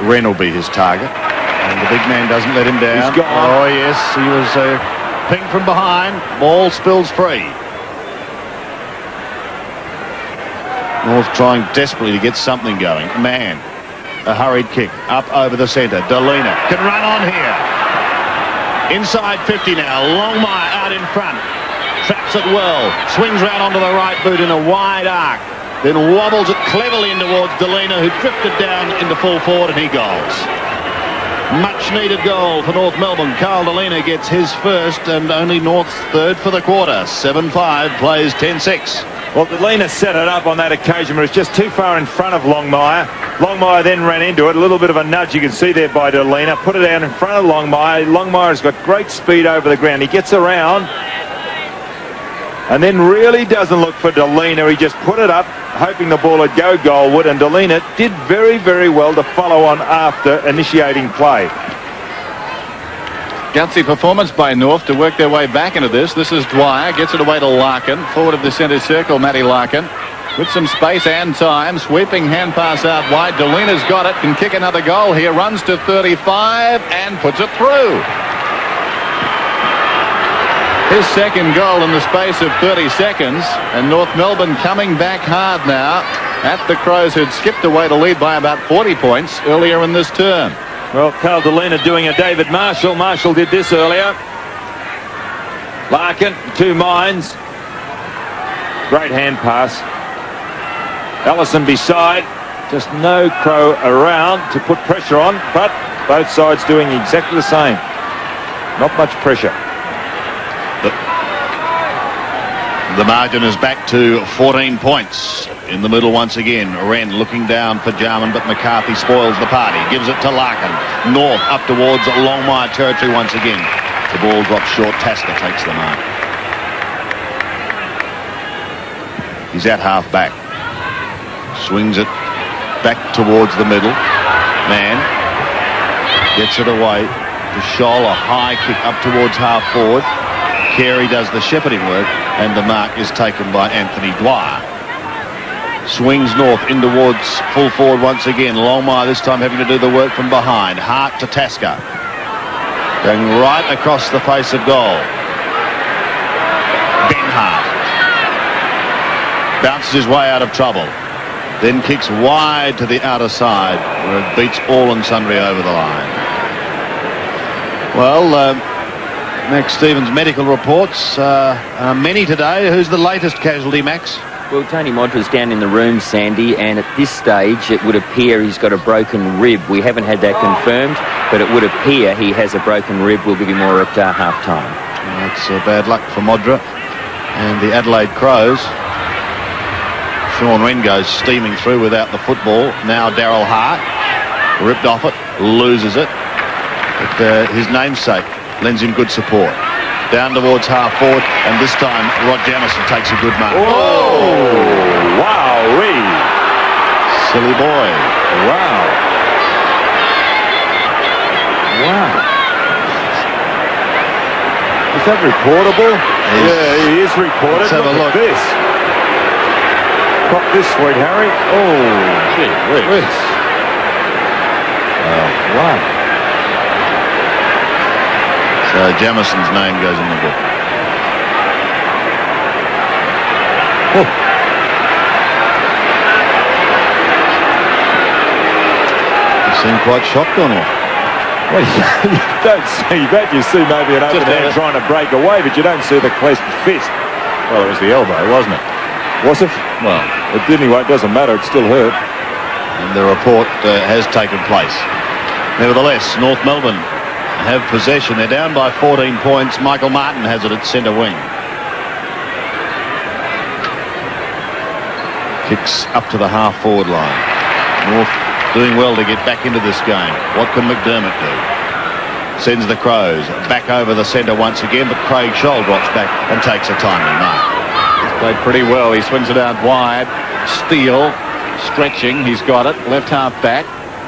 Wren will be his target. And the big man doesn't let him down. He's gone. Oh, yes. He was pinged from behind. Ball spills free. North trying desperately to get something going. Man. A hurried kick. Up over the centre. Delina can run on here. Inside 50 now. Longmire out in front. Traps it well. Swings round onto the right boot in a wide arc. Then wobbles it cleverly in towards Delina, who drifted down into full forward, and he goals. Much needed goal for North Melbourne. Carl Delina gets his first and only North's third for the quarter. 7-5 plays 10-6. Well, Delina set it up on that occasion, but it's just too far in front of Longmire. Longmire then ran into it. A little bit of a nudge you can see there by Delina. Put it out in front of Longmire. Longmire's got great speed over the ground. He gets around and then really doesn't look for Delina. He just put it up, hoping the ball would go goalward, and Delina did very, very well to follow on after initiating play. Gutsy performance by North to work their way back into this. This is Dwyer, gets it away to Larkin. Forward of the centre circle, Matty Larkin. With some space and time, sweeping hand pass out wide. Delina's got it, can kick another goal here. Runs to 35 and puts it through. His second goal in the space of 30 seconds, and North Melbourne coming back hard now at the Crows, who'd skipped away to lead by about 40 points earlier in this term. Well, Carl Delina doing a David Marshall. Marshall did this earlier. Larkin, 2 minds. Great hand pass. Allison beside. Just no Crow around to put pressure on, but both sides doing exactly the same. Not much pressure. The margin is back to 14 points. In the middle once again. Wren looking down for Jarman, but McCarthy spoils the party. Gives it to Larkin. North up towards Longmire territory once again. The ball drops short. Tasker takes the mark. He's at half back. Swings it back towards the middle. Man gets it away to Scholl. A high kick up towards half forward. Carey does the shepherding work, and the mark is taken by Anthony Dwyer. Swings North in towards full forward once again. Longmire this time having to do the work from behind. Hart to Tasker. Going right across the face of goal. Ben Hart. Bounces his way out of trouble. Then kicks wide to the outer side where it beats all and sundry over the line. Well, Max Stevens' medical reports are many today. Who's the latest casualty, Max? Well, Tony Modra's down in the room, Sandy, and at this stage it would appear he's got a broken rib. We haven't had that confirmed, but it would appear he has a broken rib. We'll give you more at half-time. That's bad luck for Modra and the Adelaide Crows. Sean Wren goes steaming through without the football. Now Darryl Hart, ripped off it, loses it. But his namesake lends him good support. Down towards half forward, and this time Rod Jamison takes a good mark. Oh, wow-wee. Silly boy. Wow. Wow. Is that reportable? Yeah, he is reported. Let's have a look. At this. Pop this, sweet Harry. Oh, gee whiz. Wow. So Jamison's name goes in the book. Oh. You seem quite shocked on it. Well, you don't see that. You see maybe an open hand trying to break away, but you don't see the clenched fist. Well, it was the elbow, wasn't it? Was it? Well, anyway, it doesn't matter. It still hurt. And the report has taken place. Nevertheless, North Melbourne have possession. They're down by 14 points. Michael Martin has it at centre wing. Kicks up to the half-forward line. North doing well to get back into this game. What can McDermott do? Sends the Crows back over the centre once again, but Craig Scholl drops back and takes a timely mark. he's played pretty well. He swings it out wide. Steele stretching. He's got it. Left half back.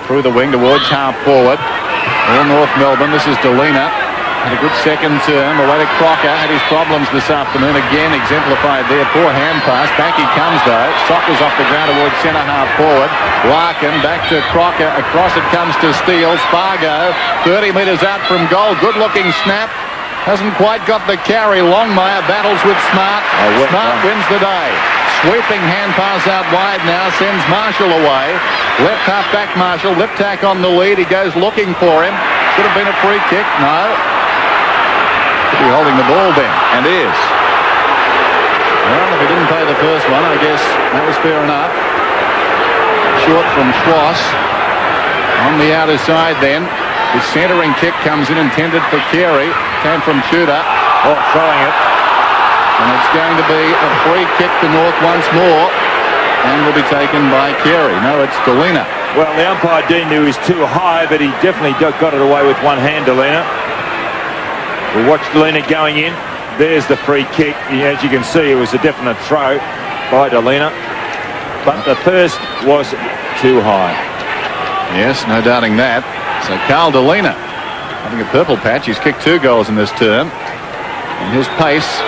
Through the wing towards half forward. All North Melbourne. This is Delina. Had a good second term. Away to Crocker. Had his problems this afternoon. Again exemplified there. Poor hand pass. Back he comes though. Soccer's off the ground towards centre half forward. Larkin back to Crocker. Across it comes to Steele. Spargo 30 metres out from goal. Good looking snap. Hasn't quite got the carry. Longmire battles with Smart. Smart wins the day. Sweeping hand pass out wide now. Sends Marshall away. Left half back Marshall. Lip tack on the lead. He goes looking for him. Should have been a free kick. No. Could be holding the ball then. And is. Well, if he didn't play the first one, I guess that was fair enough. Short from Schwass. On the outer side then. The centering kick comes in intended for Carey. Came from Tudor. Oh, throwing it. And it's going to be a free kick to North once more. And will be taken by Carey. No, it's Delina. Well, the umpire deemed he was too high, but he definitely got it away with one hand, Delina. We'll watch Delina going in. There's the free kick. As you can see, it was a definite throw by Delina. But the first was too high. Yes, no doubting that. So Carl Delina having a purple patch. He's kicked 2 goals in this term. And his pace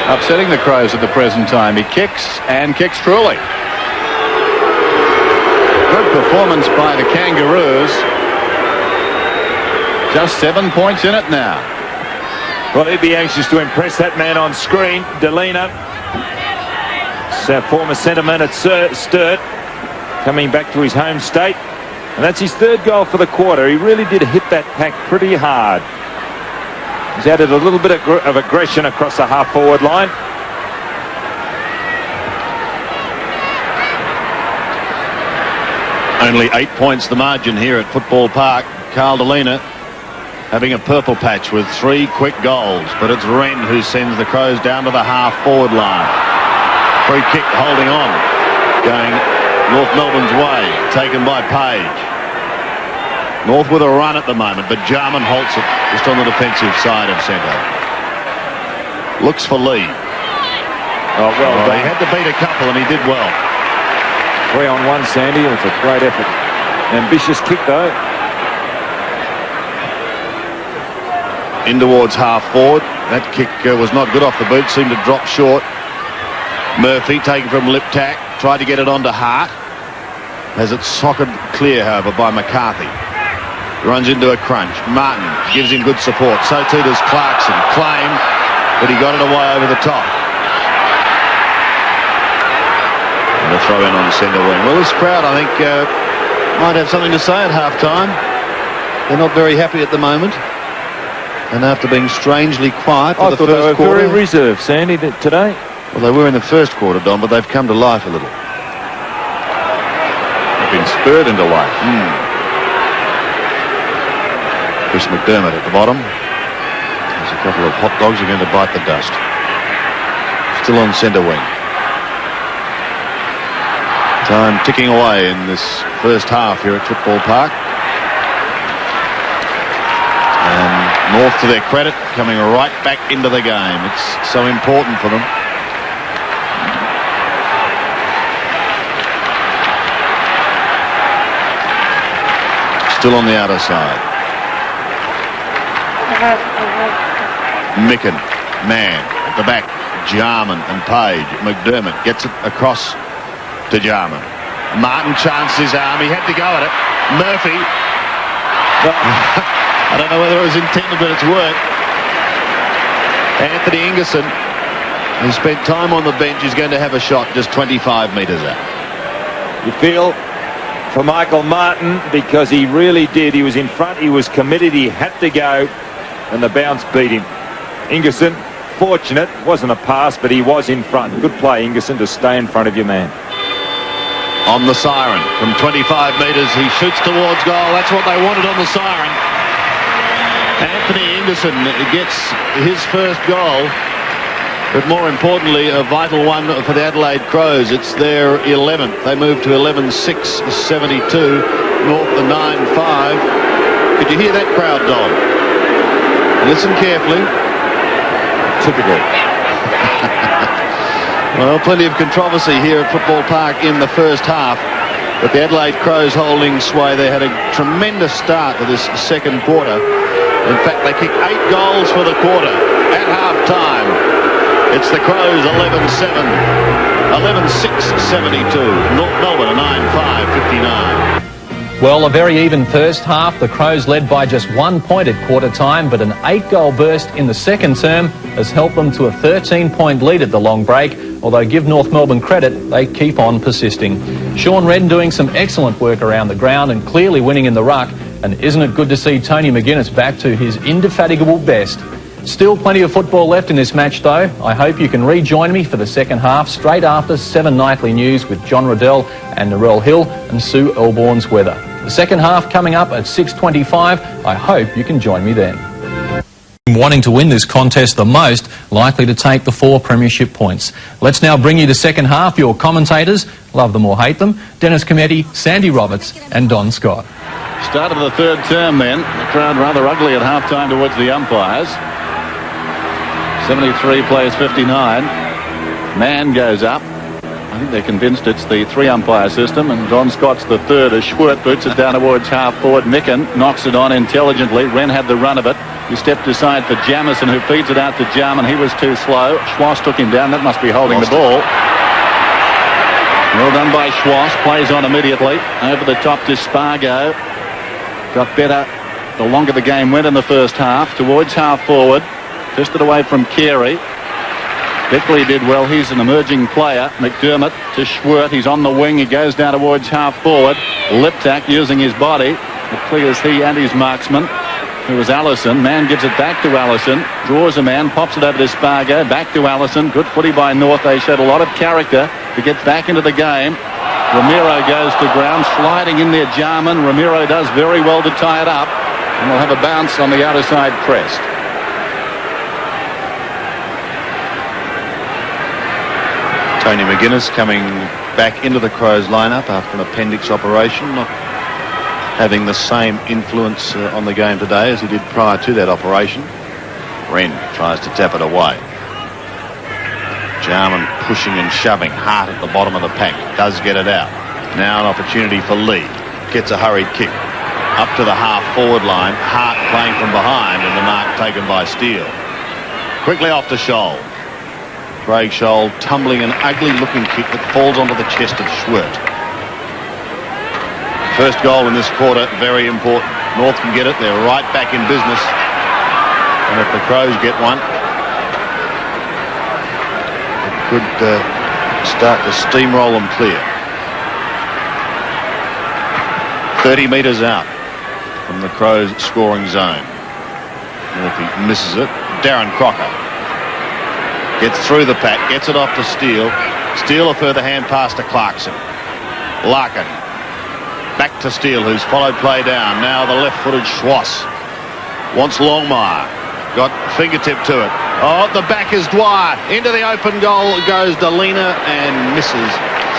upsetting the Crows at the present time. He kicks and kicks truly. Good performance by the Kangaroos. Just 7 points in it now. Well, he'd be anxious to impress that man on screen. Delina, former centreman at Sturt, coming back to his home state. And that's his 3rd goal for the quarter. He really did hit that pack pretty hard. He's added a little bit of aggression across the half-forward line. Only 8 points the margin here at Football Park. Carl Delina having a purple patch with 3 quick goals. But it's Wren who sends the Crows down to the half-forward line. Free kick holding on. Going North Melbourne's way. Taken by Page. North with a run at the moment, but Jarman halts it just on the defensive side of centre. Looks for Lee. Oh, well done. He had to beat a couple and he did well. 3-on-1, Sandy. It's a great effort. Ambitious kick, though. In towards half forward. That kick was not good off the boot. Seemed to drop short. Murphy taken from lip tack. tried to get it onto Hart. Has it socked clear, however, by McCarthy. Runs into a crunch. Martin gives him good support. So too does Clarkson. Claim, but he got it away over the top. And a throw in on the centre wing. Well, this crowd, I think, might have something to say at half-time. They're not very happy at the moment. And after being strangely quiet for the first quarter... very reserved, Sandy, today. Well, they were in the first quarter, Don, but they've come to life a little. They've been spurred into life. Chris McDermott at the bottom. There's a couple of hot dogs are going to bite the dust. Still on centre wing. Time ticking away in this first half here at Football Park. And North, to their credit, coming right back into the game. It's so important for them. Still on the outer side. Micken, Mann at the back. Jarman and Page. McDermott gets it across to Jarman. Martin chanced his arm. He had to go at it. Murphy. I don't know whether it was intended, but it's worked. Anthony Ingerson, who spent time on the bench, is going to have a shot just 25 metres out. You feel for Michael Martin, because he really did. He was in front. He was committed. He had to go, and the bounce beat him. Ingerson, fortunate. Wasn't a pass, but he was in front. Good play, Ingerson, to stay in front of your man. On the siren from 25 metres, he shoots towards goal. That's what they wanted on the siren. Anthony Ingerson gets his first goal, but more importantly, a vital one for the Adelaide Crows. It's their 11th. They moved to 11-6-72, North the 9-5. Could you hear that crowd, Don? Listen carefully. Typical. Well, plenty of controversy here at Football Park in the first half, but the Adelaide Crows holding sway. They had a tremendous start to this second quarter. In fact, they kicked 8 goals for the quarter at half-time. It's the Crows 11-7, 11-6-72. North Melbourne a 9-5-59. Well, a very even first half. The Crows led by just 1 point at quarter time, but an 8-goal burst in the second term has helped them to a 13-point lead at the long break. Although give North Melbourne credit, they keep on persisting. Sean Redden doing some excellent work around the ground and clearly winning in the ruck. And isn't it good to see Tony McGuinness back to his indefatigable best? Still plenty of football left in this match though. I hope you can rejoin me for the second half straight after 7 Nightly News with John Riddell and Narelle Hill and Sue Elborn's weather. The second half coming up at 6:25. I hope you can join me then. Wanting to win this contest the most, likely to take the 4 premiership points. Let's now bring you the second half. Your commentators, love them or hate them, Dennis Cometti, Sandy Roberts and Don Scott. Start of the third term then. The crowd rather ugly at half-time towards the umpires. 73 plays 59. Mann goes up. I think they're convinced it's the 3-umpire system, and Don Scott's the third as Schwert boots it down towards half-forward. Micken knocks it on intelligently. Wren had the run of it. He stepped aside for Jamison, who feeds it out to Jarman. He was too slow. Schwass took him down. That must be holding the ball. Well done by Schwass. Plays on immediately. Over the top to Spargo. Got better the longer the game went in the first half. Towards half-forward. Fisted away from Carey. Beckley did well. He's an emerging player. McDermott to Schwert. He's on the wing. He goes down towards half-forward. Liptak using his body. It clears he and his marksman, who was Allison. Mann gives it back to Allison. Draws a man. Pops it over to Spargo. Back to Allison. Good footy by North. They showed a lot of character to get back into the game. Ramiro goes to ground. Sliding in there, Jarman. Ramiro does very well to tie it up. And we'll have a bounce on the outer side crest. Tony McGuinness coming back into the Crows lineup after an appendix operation, not having the same influence on the game today as he did prior to that operation. Wren tries to tap it away. Jarman pushing and shoving. Hart at the bottom of the pack. Does get it out. Now an opportunity for Lee. Gets a hurried kick. Up to the half-forward line. Hart playing from behind, and the mark taken by Steele. Quickly off to Scholl. Craig Scholl tumbling an ugly-looking kick that falls onto the chest of Schwert. First goal in this quarter, very important. North can get it. They're right back in business. And if the Crows get one, it could start to steamroll them clear. 30 metres out from the Crows scoring zone. Murphy misses it. Darren Crocker gets through the pack, gets it off to Steele. Steele a further hand pass to Clarkson. Larkin back to Steele, who's followed play down. Now the left-footed Schwass wants Longmire. Got fingertip to it. Oh, the back is Dwyer. Into the open goal goes Delina and misses.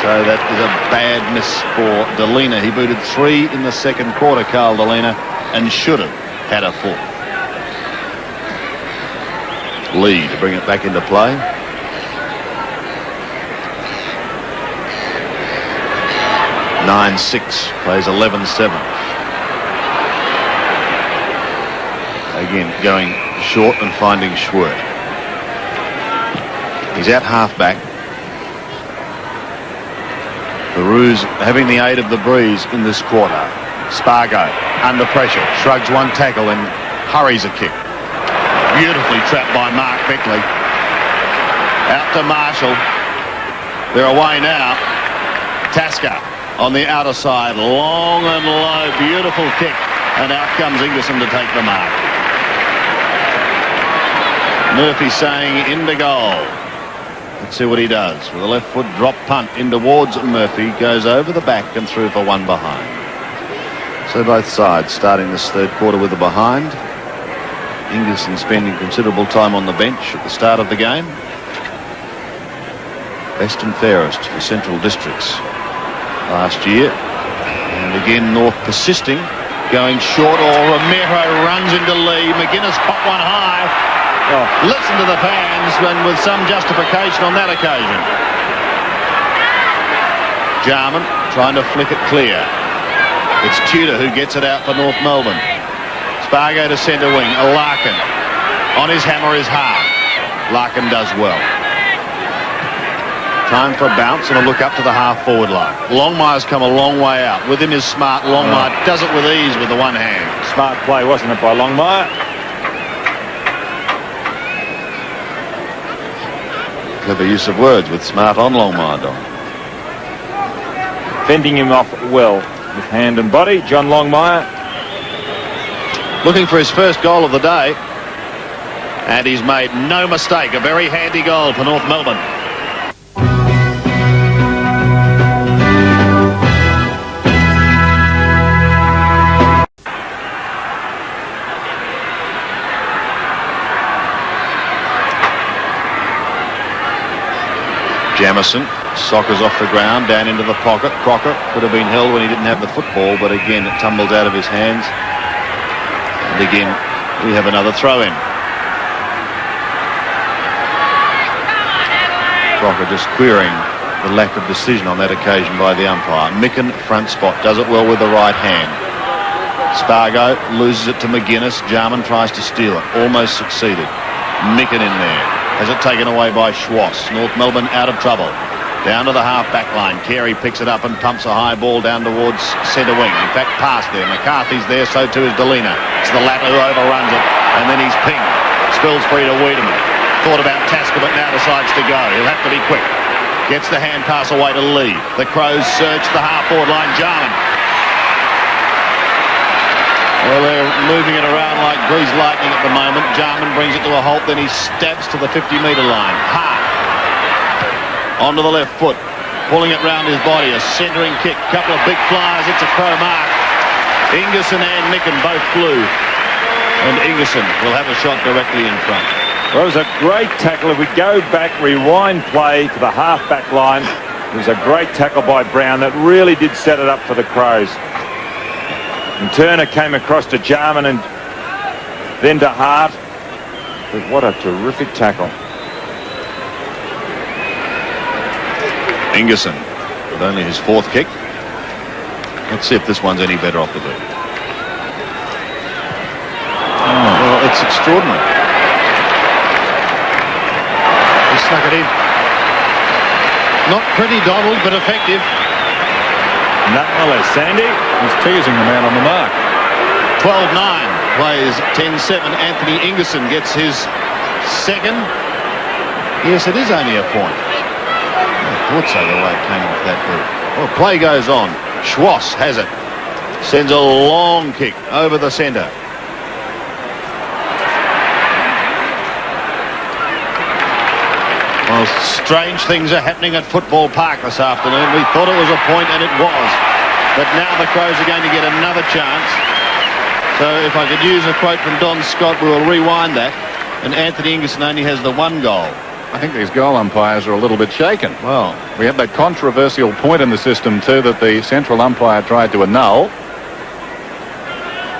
So that is a bad miss for Delina. He booted 3 in the second quarter, Carl Delina, and should have had a 4. Lee to bring it back into play. (9-6) plays 11-7. Again going short and finding Schwert. He's at half-back. The Roos having the aid of the breeze in this quarter. Spargo under pressure, shrugs one tackle and hurries a kick. Beautifully trapped by Mark Beckley. Out to Marshall. They're away now. Tasker on the outer side, long and low, beautiful kick, and out comes Ingerson to take the mark. Murphy saying into goal. Let's see what he does. With a left foot drop punt in towards Murphy, goes over the back and through for one behind. So both sides starting this third quarter with a behind. Ingerson spending considerable time on the bench at the start of the game. Best and fairest for Central Districts last year. And again North persisting, going short. Romero runs into Lee. McGuinness pop one high. Oh, listen to the fans, and with some justification on that occasion. Jarman trying to flick it clear. It's Tudor who gets it out for North Melbourne. Spargo to centre wing. Larkin on his hammer is hard. Larkin does well. Time for a bounce and a look up to the half-forward line. Longmire's come a long way out. With him is Smart. Longmire does it with ease with the one hand. Smart play, wasn't it, by Longmire? Clever use of words with Smart on Longmire, Don. Fending him off well with hand and body. John Longmire. Looking for his first goal of the day. And he's made no mistake. A very handy goal for North Melbourne. Jamison soccers off the ground, down into the pocket. Crocker could have been held when he didn't have the football, but again it tumbles out of his hands. And again we have another throw-in. Crocker just querying the lack of decision on that occasion by the umpire. Micken front spot, does it well with the right hand. Spargo loses it to McGuinness. Jarman tries to steal it, almost succeeded. Micken in there. Has it taken away by Schwass. North Melbourne out of trouble. Down to the half-back line. Carey picks it up and pumps a high ball down towards centre wing. In fact, past there. McCarthy's there, so too is Delina. It's the latter who overruns it, and then he's pinged. Spills free to Wiedemann. Thought about Tasker, but now decides to go. He'll have to be quick. Gets the hand pass away to Lee. The Crows search the half-forward line. Jarman. Well, they're moving it around like greased lightning at the moment. Jarman brings it to a halt, then he stabs to the 50-metre line. Hart onto the left foot, pulling it round his body. A centering kick, couple of big flyers. It's a Crow mark. Ingerson and Micken both flew, and Ingerson will have a shot directly in front. Well, it was a great tackle. If we go back, rewind play to the half-back line, it was a great tackle by Brown that really did set it up for the Crows. And Turner came across to Jarman and then to Hart. But what a terrific tackle. Ingerson with only his fourth kick. Let's see if this one's any better off the boot. Well, it's extraordinary. He snuck it in. Not pretty, Donald, but effective. Nonetheless, Sandy. He's teasing the man on the mark. 12-9 plays 10-7. Anthony Ingerson gets his second. Yes, it is only a point. I thought so, the way it came off that boot. Well, play goes on. Schwass has it. Sends a long kick over the centre. Well, strange things are happening at Football Park this afternoon. We thought it was a point, and it was. But now the Crows are going to get another chance. So if I could use a quote from Don Scott, we will rewind that. And Anthony Ingerson only has the one goal. I think these goal umpires are a little bit shaken. Well, We had that controversial point in the system too that the central umpire tried to annul.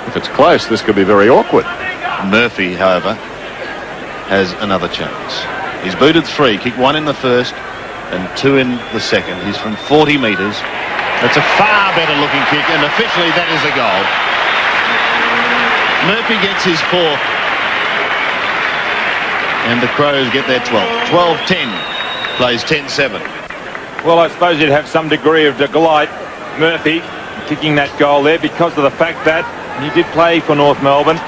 If it's close, this could be very awkward. Murphy, however, has another chance. He's booted 3, kicked 1 in the first and 2 in the second. He's from 40 metres. That's a far better looking kick, and officially that is a goal. Murphy gets his 4th, and the Crows get their 12th. 12-10 plays 10-7. Well, I suppose you'd have some degree of delight, Murphy, kicking that goal there because of the fact that he did play for North Melbourne.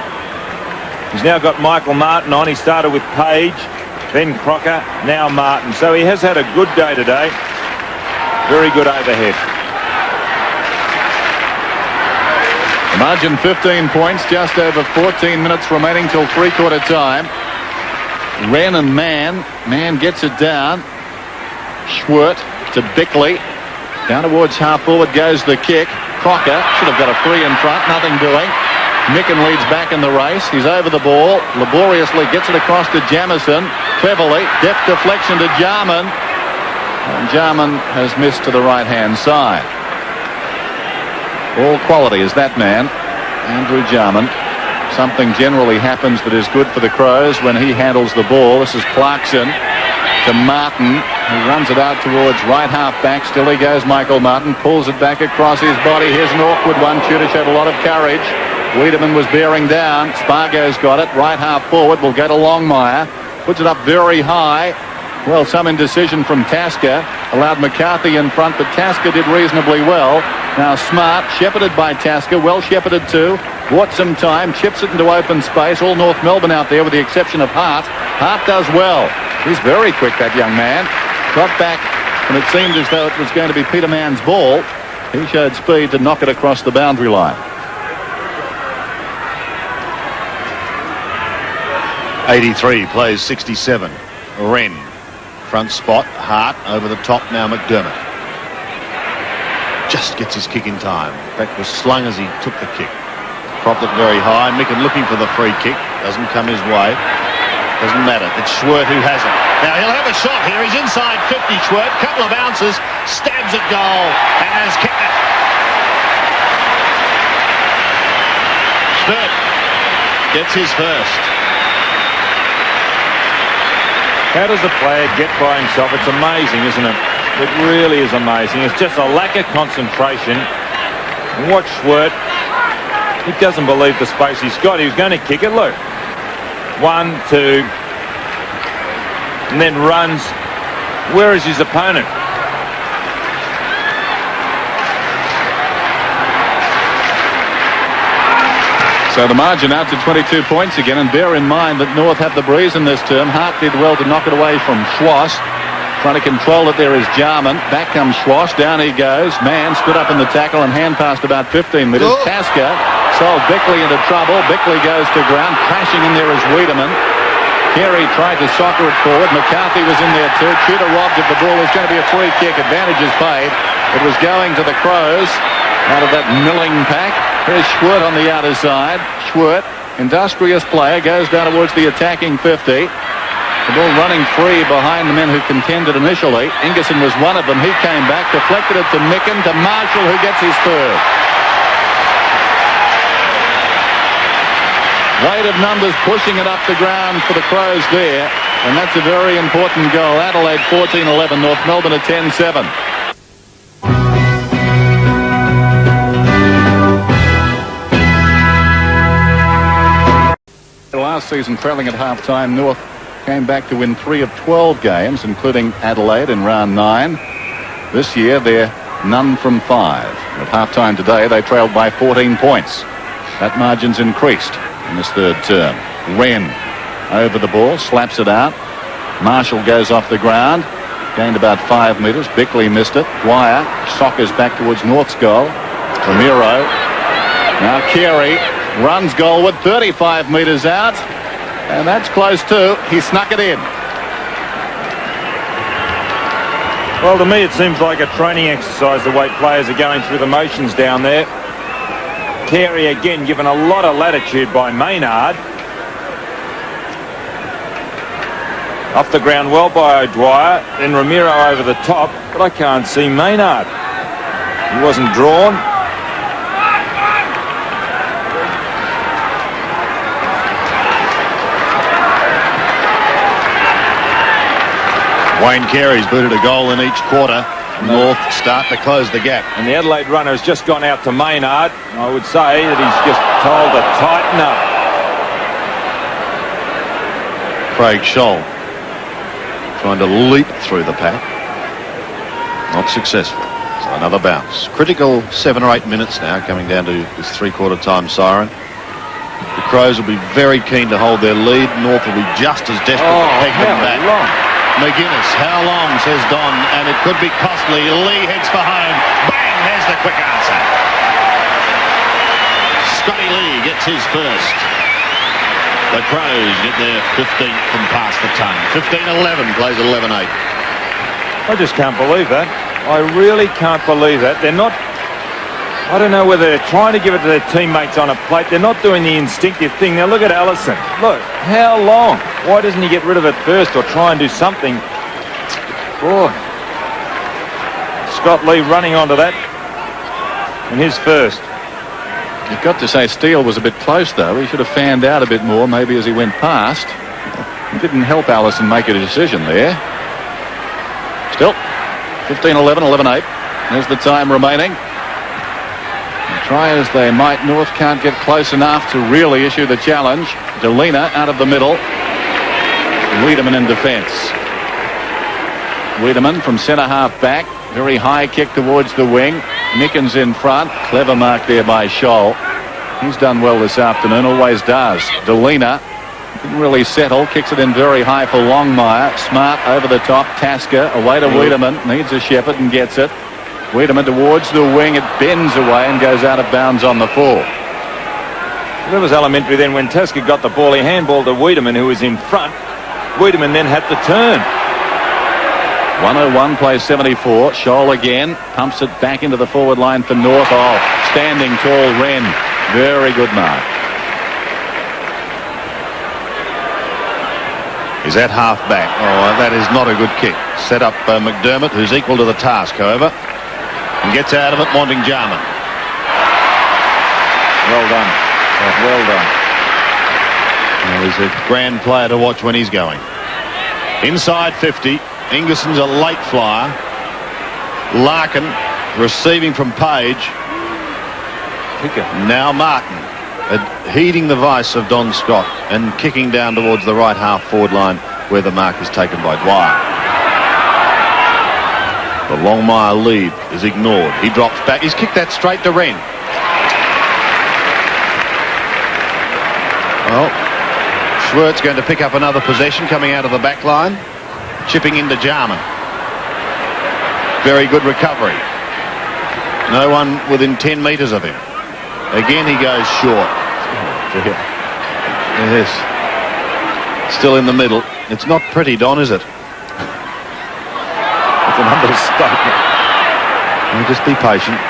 He's now got Michael Martin on. He started with Page, then Crocker, now Martin. So he has had a good day today. Very good overhead. The margin 15 points, just over 14 minutes remaining till three-quarter time. Wren and Mann. Mann gets it down. Schwert to Bickley. Down towards half-forward goes the kick. Crocker should have got a free in front, nothing doing. Micken leads back in the race. He's over the ball. Laboriously gets it across to Jamison. Cleverly, deft deflection to Jarman. And Jarman has missed to the right-hand side. All quality is that man, Andrew Jarman. Something generally happens that is good for the Crows when he handles the ball. This is Clarkson to Martin, who runs it out towards right half back. Still he goes, Michael Martin, pulls it back across his body. Here's an awkward one. Tudor showed a lot of courage. Wiedemann was bearing down. Spargo's got it. Right half forward will go to Longmire. Puts it up very high. Well, some indecision from Tasker. Allowed McCarthy in front, but Tasker did reasonably well. Now Smart, shepherded by Tasker, well shepherded too. Bought some time, chips it into open space. All North Melbourne out there with the exception of Hart. Hart does well. He's very quick, that young man. Got back, and it seemed as though it was going to be Peter Mann's ball. He showed speed to knock it across the boundary line. 83 plays 67. Wren. Front spot. Hart over the top now. McDermott. Just gets his kick in time. Back was slung as he took the kick. Propped it very high. Micken looking for the free kick. Doesn't come his way. Doesn't matter. It's Schwert who has it. Now he'll have a shot here. He's inside 50, Schwert. Couple of bounces. Stabs at goal. And has kicked it. Schwert gets his first. How does a player get by himself? It's amazing, isn't it? It really is amazing. It's just a lack of concentration. And watch Schwert. He doesn't believe the space he's got. He was going to kick it. Look. 1, 2. And then runs. Where is his opponent? So the margin out to 22 points again, and bear in mind that North have the breeze in this term. Hart did well to knock it away from Schwass. Trying to control it there is Jarman. Back comes Schwass. Down he goes. Mann stood up in the tackle and hand passed about 15 metres. Tasker sold Bickley into trouble. Bickley goes to ground. Crashing in there is Wiedemann. Carey tried to soccer it forward. McCarthy was in there too. Tudor robbed of the ball. There's going to be a free kick. Advantage is paid. It was going to the Crows out of that milling pack. Here's Schwert on the outer side. Schwert, industrious player, goes down towards the attacking 50. The ball running free behind the men who contended initially. Ingerson was one of them. He came back, deflected it to Micken, to Marshall, who gets his third. Weight of numbers pushing it up the ground for the Crows there. And that's a very important goal. Adelaide 14-11, North Melbourne at 10-7. Last season, trailing at half-time, North came back to win 3 of 12 games, including Adelaide in round 9. This year, they're none from 5. At half-time today, they trailed by 14 points. That margin's increased in this third term. Wren over the ball, slaps it out. Marshall goes off the ground, gained about 5 metres. Bickley missed it. Dwyer soccers back towards North's goal. Ramiro. Now Carey runs goalward, 35 metres out. And that's close too. He snuck it in. Well, to me, it seems like a training exercise, the way players are going through the motions down there. Carey again given a lot of latitude by Maynard. Off the ground well by O'Dwyer, then Ramiro over the top, but I can't see Maynard. He wasn't drawn. Wayne Carey's booted a goal in each quarter. North start to close the gap. And the Adelaide runner has just gone out to Maynard. I would say that he's just told to tighten up. Craig Scholl trying to leap through the pack. Not successful. So another bounce. Critical 7 or 8 minutes now, coming down to this three-quarter time siren. The Crows will be very keen to hold their lead. North will be just as desperate to peg them back. Long. McGuinness, how long, says Don, and it could be costly. Lee heads for home. Bang, there's the quick answer. Scotty Lee gets his first. The Crows get their 15th from past the ton. 15-11, plays 11-8. I just can't believe that. I really can't believe that. They're not... I don't know whether they're trying to give it to their teammates on a plate. They're not doing the instinctive thing. Now look at Allison. Look, how long? Why doesn't he get rid of it first or try and do something? Boy. Scott Lee running onto that. And his first. You've got to say Steele was a bit close, though. He should have fanned out a bit more, maybe as he went past. It didn't help Allison make a decision there. Still, 15-11, 11-8. There's the time remaining. Try as they might, North can't get close enough to really issue the challenge. Delina out of the middle. Wiedemann in defence. Wiedemann from centre-half back. Very high kick towards the wing. Nickens in front. Clever mark there by Scholl. He's done well this afternoon, always does. Delina didn't really settle. Kicks it in very high for Longmire. Smart over the top. Tasker away to Wiedemann. Needs a shepherd and gets it. Wiedemann towards the wing. It bends away and goes out of bounds on the full. That was elementary then when Tasker got the ball. He handballed to Wiedemann, who was in front. Wiedemann then had to turn. 101 plays 74. Scholl again. Pumps it back into the forward line for North. Oh, standing tall Wren. Very good mark. Is that half back? Oh, that is not a good kick. Set up McDermott, who's equal to the task, however. And gets out of it, wanting Jarman. Well done. Well done. Well, he's a grand player to watch when he's going. Inside 50. Ingerson's a late flyer. Larkin receiving from Page. Now Martin heeding the vice of Don Scott and kicking down towards the right half forward line where the mark is taken by Dwyer. The Longmire lead is ignored. He drops back. He's kicked that straight to Wren. Well, Schwert's going to pick up another possession coming out of the back line. Chipping into Jarman. Very good recovery. No one within 10 metres of him. Again, he goes short. Yes. Still in the middle. It's not pretty, Don, is it? That's an understatement. Well, just be patient.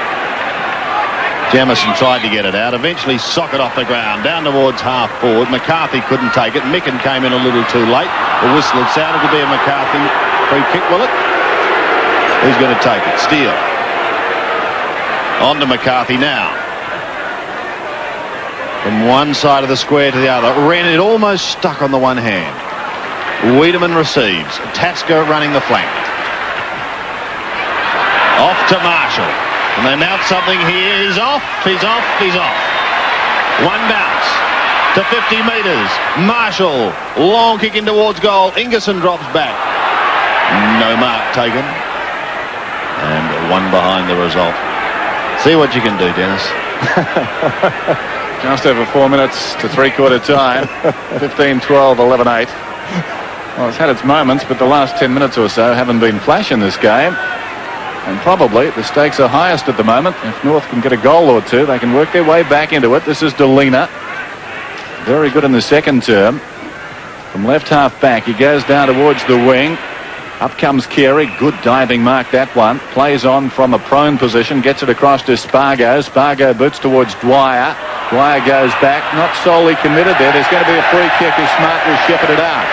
Jamison tried to get it out. Eventually sock it off the ground. Down towards half forward. McCarthy couldn't take it. Micken came in a little too late. The whistle had sounded to be a McCarthy free kick, will it? Who's going to take it? Steele. On to McCarthy now. From one side of the square to the other. Wren, it almost stuck on the one hand. Wiedemann receives. Tasker running the flank. Off to Marshall. And they announce something here. He's off. He's off. He's off. One bounce to 50 metres. Marshall. Long kick in towards goal. Ingerson drops back. No mark taken. And one behind the result. See what you can do, Dennis. Just over 4 minutes to three-quarter time. 15-12, 11-8. Well, it's had its moments, but the last 10 minutes or so haven't been flash in this game. And probably the stakes are highest at the moment. If North can get a goal or two, they can work their way back into it. This is Delina. Very good in the second term. From left half back, he goes down towards the wing. Up comes Carey. Good diving mark, that one. Plays on from a prone position. Gets it across to Spargo. Spargo boots towards Dwyer. Dwyer goes back. Not solely committed there. There's going to be a free kick as Smart will shepherd it out.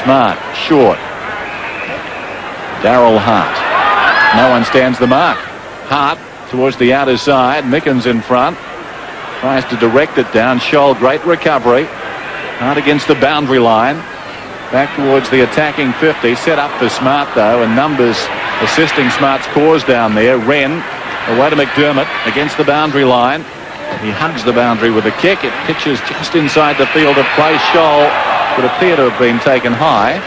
Smart, short. Darryl Hart. No one stands the mark. Hart towards the outer side. Mickens in front. Tries to direct it down. Scholl, great recovery. Hart against the boundary line. Back towards the attacking 50. Set up for Smart, though, and numbers assisting Smart's cause down there. Wren away to McDermott against the boundary line. He hugs the boundary with a kick. It pitches just inside the field of play. Scholl would appear to have been taken high,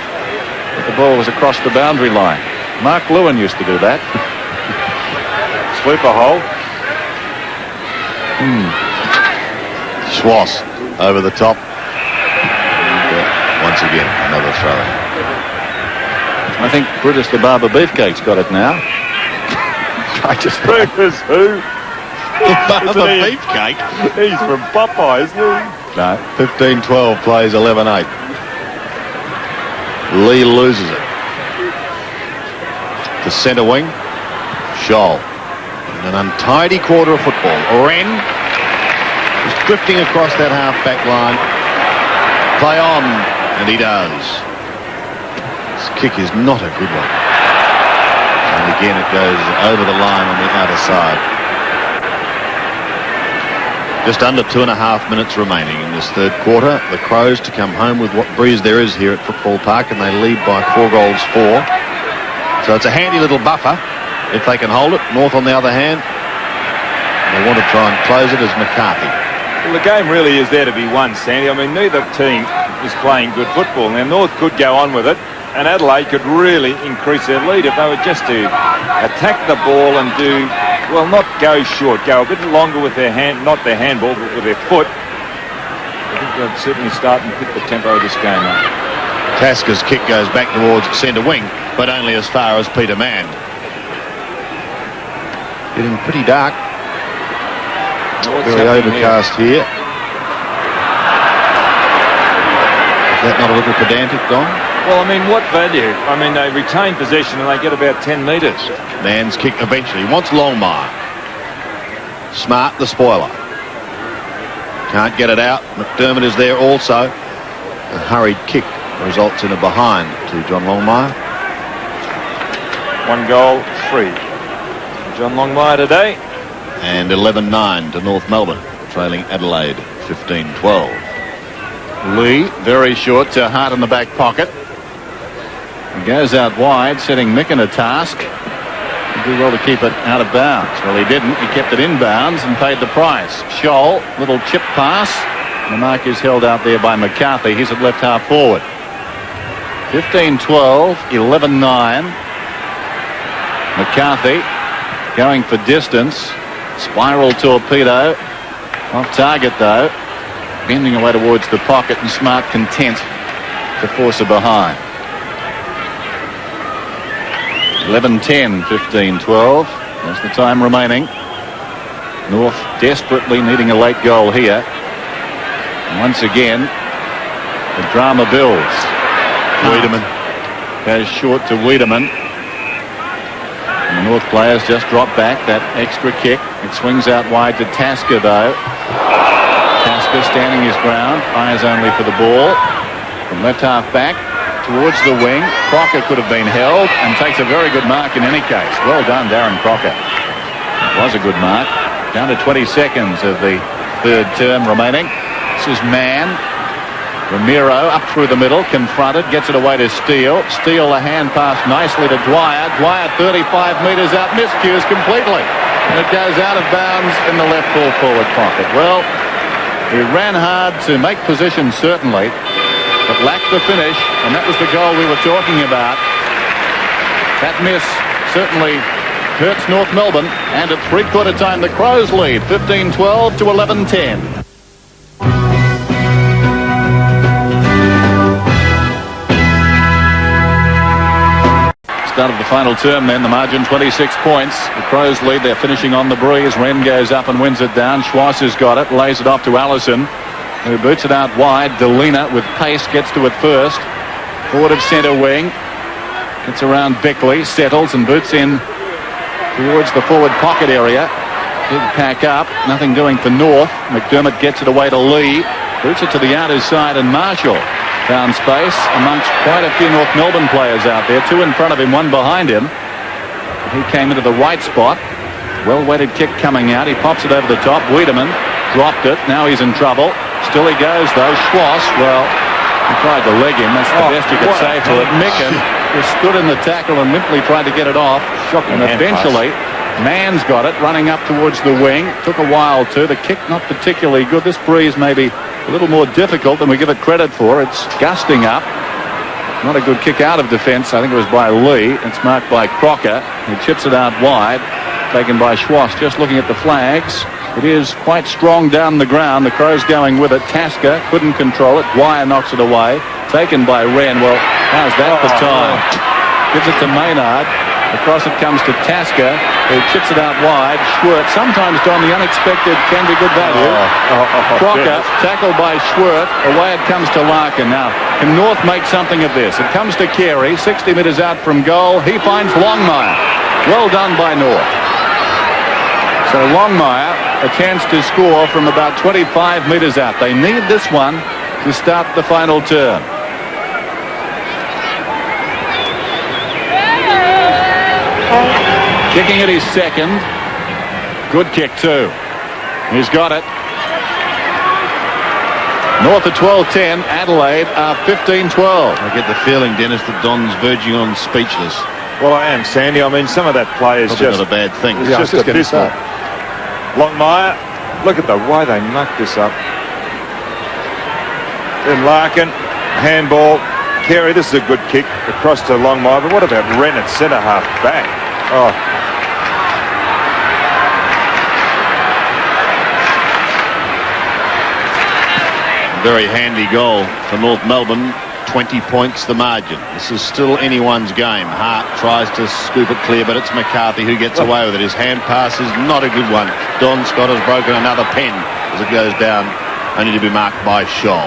but the ball was across the boundary line. Mark Lewin used to do that. Sweeper hole. Schwass over the top. Once again, another throw. I think Brutus the Barber Beefcake's got it now. I just Brutus who? Barber Beefcake? He's from Popeye, isn't he? No, 15-12 plays 11-8. Lee loses it. To centre wing. Scholl. In an untidy quarter of football. Wren is drifting across that half-back line. Play on, and he does. This kick is not a good one. And again it goes over the line on the outer side. Just under 2.5 minutes remaining in this third quarter. The Crows to come home with what breeze there is here at Football Park, and they lead by 4 goals 4. So it's a handy little buffer if they can hold it. North, on the other hand, they want to try and close it as McCarthy. Well, the game really is there to be won, Sandy. I mean, neither team is playing good football. Now, North could go on with it, and Adelaide could really increase their lead if they were just to attack the ball and do, well, not go short, go a bit longer with their hand, not their handball, but with their foot. I think they'd certainly start and pick the tempo of this game up. Tasker's kick goes back towards centre wing, but only as far as Peter Mann. Getting pretty dark. Very overcast here. Is that not a little pedantic, Don? Well, I mean, what value? I mean, they retain possession and they get about 10 metres. Mann's kick eventually. He wants Longmire. Smart, the spoiler. Can't get it out. McDermott is there also. A hurried kick results in a behind to John Longmire. 1 goal, 3. John Longmire today. And 11-9 to North Melbourne, trailing Adelaide 15-12. Lee, very short to Hart in the back pocket. He goes out wide, setting Mick in a task. He'd do well to keep it out of bounds. Well, he didn't. He kept it in bounds and paid the price. Scholl, little chip pass. The mark is held out there by McCarthy. He's at left half forward. 15-12, 11-9. McCarthy going for distance. Spiral torpedo. Off target, though. Bending away towards the pocket, and Smart content to force a behind. 11-10, 15-12. There's the time remaining. North desperately needing a late goal here. And once again, the drama builds. Wiedemann goes short to Wiedemann. And the North players just drop back. That extra kick. It swings out wide to Tasker, though. Tasker standing his ground. Fires only for the ball. From left half back towards the wing. Crocker could have been held and takes a very good mark in any case. Well done, Darren Crocker. It was a good mark. Down to 20 seconds of the third term remaining. This is Mann. Ramiro up through the middle, confronted, gets it away to Steele. Steele, a hand pass nicely to Dwyer. Dwyer 35 metres out, miscues completely. And it goes out of bounds in the left full forward pocket. Well, he ran hard to make position, certainly. but lacked the finish, and that was the goal we were talking about. That miss certainly hurts North Melbourne, and at three-quarter time the Crows lead 15-12 to 11-10. Start of the final term then, the margin 26 points. The Crows lead, they're finishing on the breeze. Wren goes up and wins it down. Schwass has got it, lays it off to Allison, who boots it out wide. Delina with pace gets to it first. Forward of centre wing. Gets around Beckley, settles and boots in towards the forward pocket area. Big pack up, nothing doing for North. McDermott gets it away to Lee. Boots it to the outer side, and Marshall found space amongst quite a few North Melbourne players out there. Two in front of him, one behind him. He came into the right spot. Well-weighted kick coming out. He pops it over the top. Wiedemann dropped it. Now he's in trouble. Still he goes, though. Schwass, well, he tried to leg him. That's the best you could say for it. Micken was stood in the tackle and limply tried to get it off. And eventually, Mann's got it, running up towards the wing. Took a while too. The kick not particularly good. This breeze maybe a little more difficult than we give it credit for. It's gusting up. Not a good kick out of defence. I think it was by Lee. It's marked by Crocker. He chips it out wide. Taken by Schwass. Just looking at the flags. It is quite strong down the ground. The Crows going with it. Tasker couldn't control it. Dwyer knocks it away. Taken by Wren. Well, how's that for time? Gives it to Maynard. Across it comes to Tasker, who chips it out wide. Schwert, sometimes, Don, the unexpected can be good value. Crocker, tackled by Schwert. Away it comes to Larkin. Now, can North make something of this? It comes to Carey, 60 metres out from goal. He finds Longmire. Well done by North. So Longmire, a chance to score from about 25 metres out. They need this one to start the final term. Kicking it his second. Good kick too. He's got it. North at 12-10. Adelaide are 15-12. I get the feeling, Dennis, that Don's verging on speechless. Well, I am, Sandy. I mean, some of that play is Probably just not a bad thing. It's just abysmal. Longmire, look at the way they mucked this up. Then Larkin, handball. Carey, this is a good kick across to Longmire. But what about Wren at centre half back? Oh. Very handy goal for North Melbourne. 20 points the margin. This is still anyone's game. Hart tries to scoop it clear, but it's McCarthy who gets away with it. His hand pass is not a good one. Don Scott has broken another pen as it goes down, only to be marked by Scholl.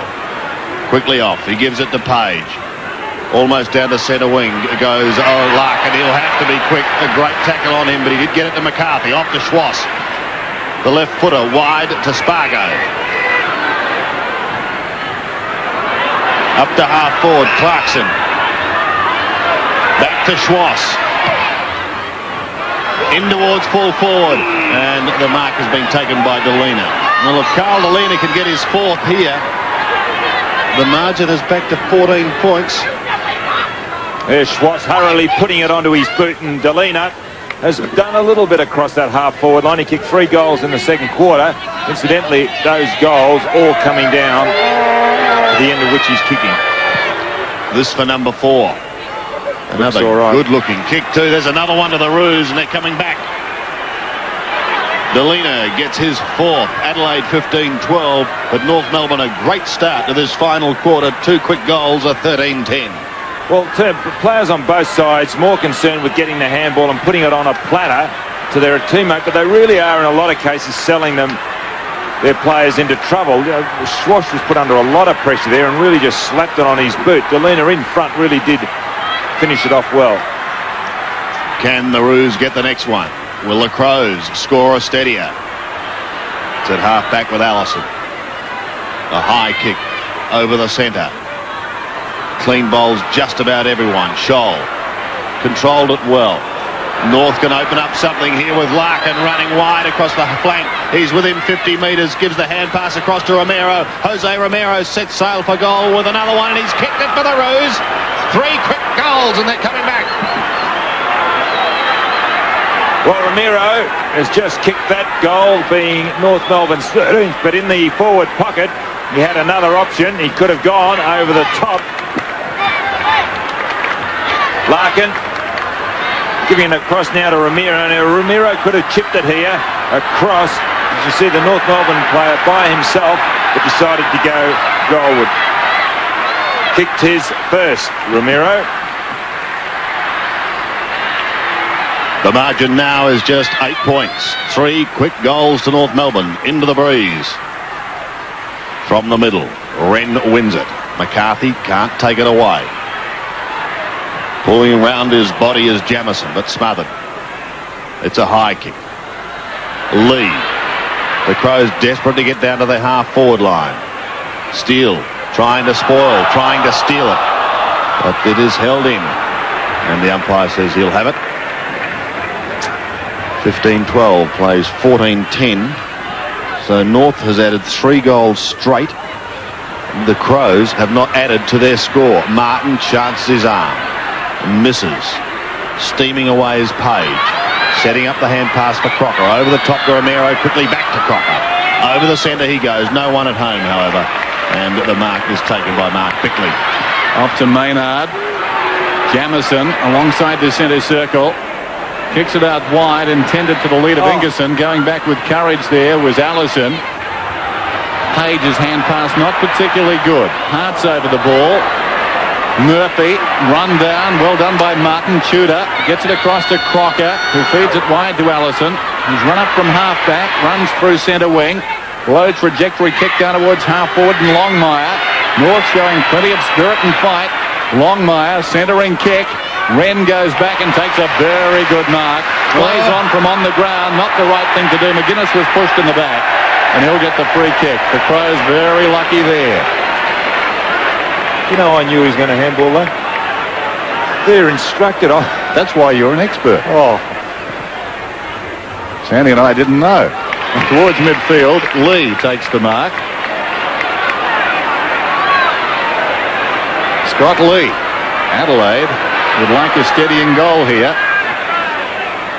Quickly off. He gives it to Page. Almost down to centre wing. It goes, Larkin. He'll have to be quick. A great tackle on him, but he did get it to McCarthy. Off to Schwass. The left footer wide to Spargo. Up to half forward, Clarkson. Back to Schwass. In towards full forward. And the mark has been taken by Delina. Well, if Carl Delina can get his fourth here, the margin is back to 14 points. There's Schwass hurriedly putting it onto his boot, and Delina has done a little bit across that half-forward line. He kicked 3 goals in the second quarter. Incidentally, those goals all coming down at the end of which he's kicking. This for number 4. Another good-looking kick too. There's another one to the Roos, and they're coming back. Delina gets his 4th. Adelaide 15-12, but North Melbourne a great start to this final quarter. 2 quick goals, a 13-10. Well, players on both sides more concerned with getting the handball and putting it on a platter to their teammate, but they really are in a lot of cases selling their players into trouble. Schwass was put under a lot of pressure there and really just slapped it on his boot. Delina in front really did finish it off well. Can the Roos get the next one? Will the Crows score a steadier? It's at half back with Allison. A high kick over the centre. Clean bowls just about everyone. Scholl controlled it well. North can open up something here with Larkin running wide across the flank. He's within 50 metres, gives the hand pass across to Romero. Jose Romero sets sail for goal with another one, and he's kicked it for the Roos. 3 quick goals, and they're coming back. Well, Ramiro has just kicked that goal, being North Melbourne's 13th, but in the forward pocket, he had another option. He could have gone over the top. Larkin giving it across now to Ramiro. Now, Ramiro could have chipped it here across. As you see, the North Melbourne player by himself, but decided to go goalward. Kicked his first, Ramiro. The margin now is just 8 points. 3 quick goals to North Melbourne. Into the breeze. From the middle, Wren wins it. McCarthy can't take it away. Pulling around his body is Jamison, but smothered. It's a high kick. Lee. The Crows desperate to get down to their half-forward line. Steele trying to spoil, trying to steal it. But it is held in. And the umpire says he'll have it. 15-12 plays 14-10. So North has added 3 goals straight. The Crows have not added to their score. Martin chances his arm. Misses. Steaming away is Page. Setting up the hand pass for Crocker. Over the top to Ramiro. Quickly back to Crocker. Over the centre he goes. No one at home, however. And the mark is taken by Mark Bickley. Off to Maynard. Jamison alongside the centre circle. Kicks it out wide, intended for the lead of Ingerson. Going back with courage there was Allison. Page's hand pass not particularly good. Hart's over the ball. Murphy run down. Well done by Martin. Tudor gets it across to Crocker, who feeds it wide to Allison. He's run up from half back, runs through centre wing. Low trajectory kick down towards half forward and Longmire. North showing plenty of spirit and fight. Longmire centering kick. Wren goes back and takes a very good mark. Plays on from on the ground. Not the right thing to do. McGuinness was pushed in the back. And he'll get the free kick. The Crows very lucky there. You know, I knew he was going to handball that. They're instructed. That's why you're an expert. Oh. Sandy and I didn't know. Towards midfield, Lee takes the mark. Scott Lee. Adelaide would like a steadying goal here.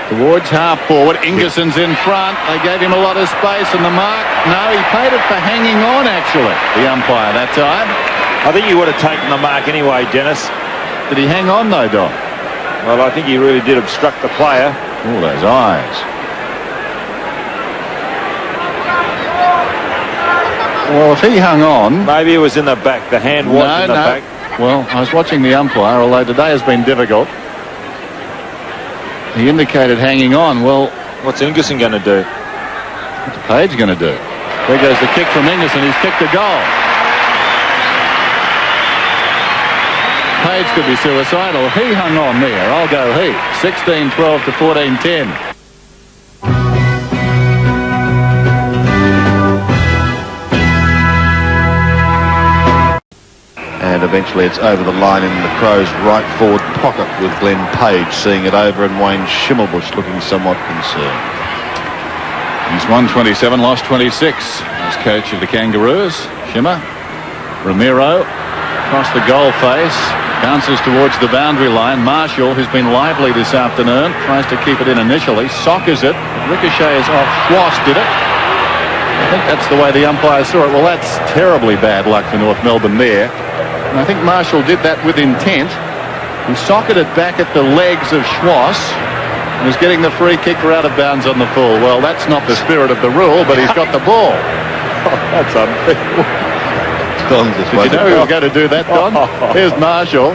Towards half forward, Ingerson's in front. They gave him a lot of space, and the mark, no, he paid it for hanging on, actually, the umpire that time. I think he would have taken the mark anyway, Dennis. Did he hang on, though, Don? Well, I think he really did obstruct the player. Oh, those eyes. Well, if he hung on... Maybe it was in the back. The hand was in the back. Well, I was watching the umpire, although today has been difficult. He indicated hanging on. Well, what's Ingerson going to do? What's Page going to do? There goes the kick from Ingerson. He's kicked a goal. Page could be suicidal. He hung on there. I'll go he. 16-12 to 14-10. And eventually it's over the line in the Crows' right forward pocket with Glenn Page seeing it over and Wayne Schimmelbusch looking somewhat concerned. He's won 27, lost 26 as coach of the Kangaroos. Schimmer. Ramiro across the goal face. Bounces towards the boundary line. Marshall, who's been lively this afternoon, tries to keep it in initially. Sockers it. Ricochets off. Schwass did it. I think that's the way the umpire saw it. Well, that's terribly bad luck for North Melbourne there. And I think Marshall did that with intent. He socketed it back at the legs of Schwass and was getting the free kick for out of bounds on the full. Well, that's not the spirit of the rule, but he's got the ball. That's unbelievable. Did you know he was going to do that, Don? Here's Marshall.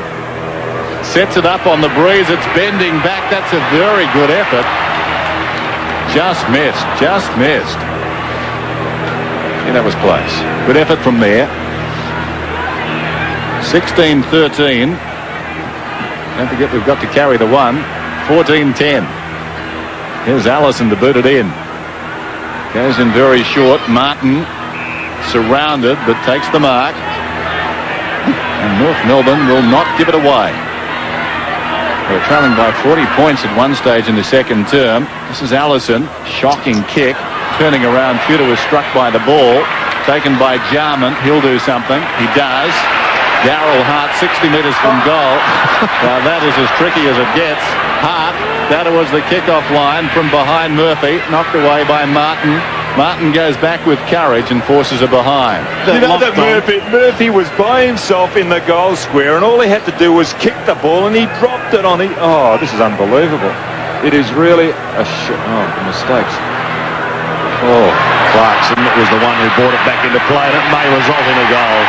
Sets it up on the breeze. It's bending back. That's a very good effort. Just missed. Just missed. Yeah, that was close. Good effort from there. 16-13. Don't forget we've got to carry the one. 14-10. Here's Allison to boot it in. Goes in very short. Martin surrounded but takes the mark. And North Melbourne will not give it away. They were trailing by 40 points at one stage in the second term. This is Allison. Shocking kick. Turning around. Tudor was struck by the ball. Taken by Jarman. He'll do something. He does. Darryl Hart 60 metres from goal. Now that is as tricky as it gets. Hart Down towards the kickoff line from behind Murphy. Knocked away by Martin. Martin goes back with courage and forces her behind. You know that Murphy was by himself in the goal square, and all he had to do was kick the ball, and he dropped it on it. Oh, this is unbelievable. It is really a mistakes. Oh, Clarkson was the one who brought it back into play, and it may result in a goal.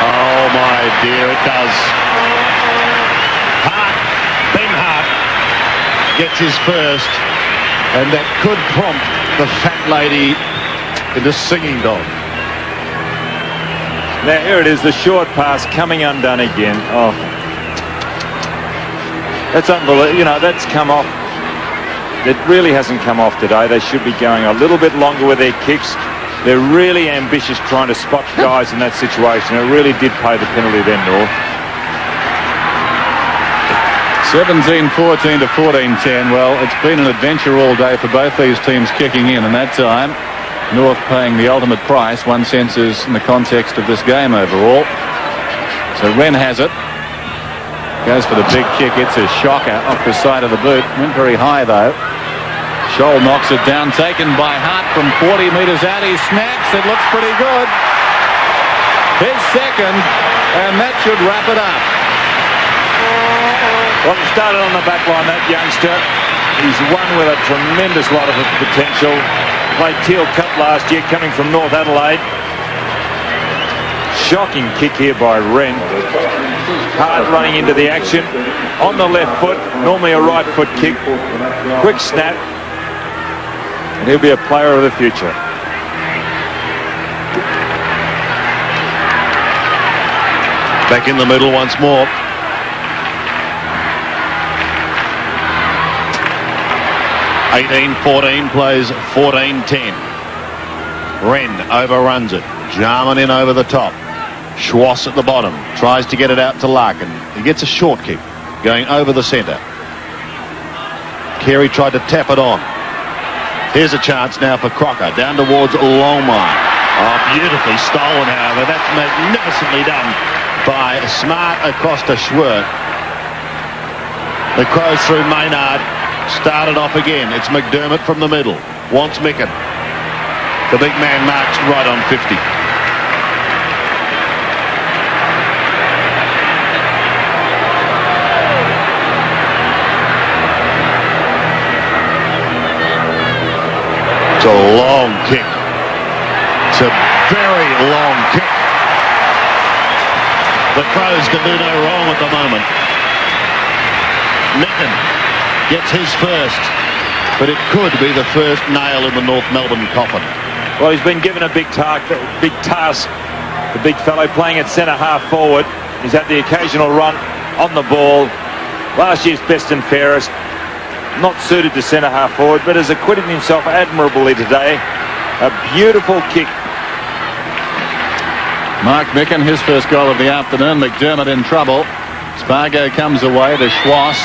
Oh, my dear, it does. Ben Hart gets his first, and that could prompt the fat lady into singing dog. Now, here it is, the short pass coming undone again. Oh, that's unbelievable. You know, that's come off. It really hasn't come off today. They should be going a little bit longer with their kicks. They're really ambitious trying to spot guys in that situation. It really did pay the penalty then, North. 17-14 to 14-10. Well, it's been an adventure all day for both these teams kicking in, and that time North paying the ultimate price, one senses, in the context of this game overall. So Wren has it. Goes for the big kick. It's a shocker off the side of the boot. Went very high, though. Scholl knocks it down. Taken by Hart from 40 metres out. He snaps. It looks pretty good. His second, and that should wrap it up. Well, he started on the back line, that youngster. He's one with a tremendous lot of potential. Played Teal Cup last year, coming from North Adelaide. Shocking kick here by Wren. Hart running into the action. On the left foot, normally a right foot kick. Quick snap. And he'll be a player of the future. Back in the middle once more. (18-14) plays 14-10. Wren overruns it. Jarman in over the top. Schwass at the bottom. Tries to get it out to Larkin. He gets a short kick going over the centre. Carey tried to tap it on. Here's a chance now for Crocker. Down towards Longmire. Oh, beautifully stolen, however. That's magnificently done by Smart across to Schwert. The Crows through Maynard. Started off again. It's McDermott from the middle. Wants Micken. The big man marks right on 50. It's a long kick. It's a very long kick. The Crows can do no wrong at the moment. Micken gets his first, but it could be the first nail in the North Melbourne coffin. Well, he's been given a big task. The big fellow playing at centre half forward. He's had the occasional run on the ball. Last year's best and fairest. Not suited to centre half forward, but has acquitted himself admirably today. A beautiful kick. Mark Micken, his first goal of the afternoon. McDermott in trouble. Spargo comes away to Schwass,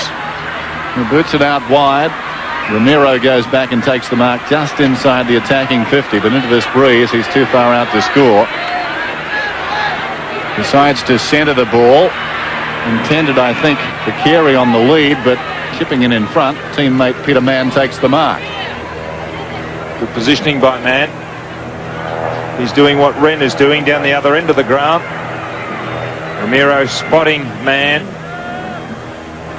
who boots it out wide. Ramiro goes back and takes the mark just inside the attacking 50, but into this breeze, he's too far out to score. Decides to centre the ball. Intended, I think, to Carey on the lead, but chipping in front, teammate Peter Mann takes the mark. Good positioning by Mann. He's doing what Wren is doing down the other end of the ground. Ramiro spotting Mann.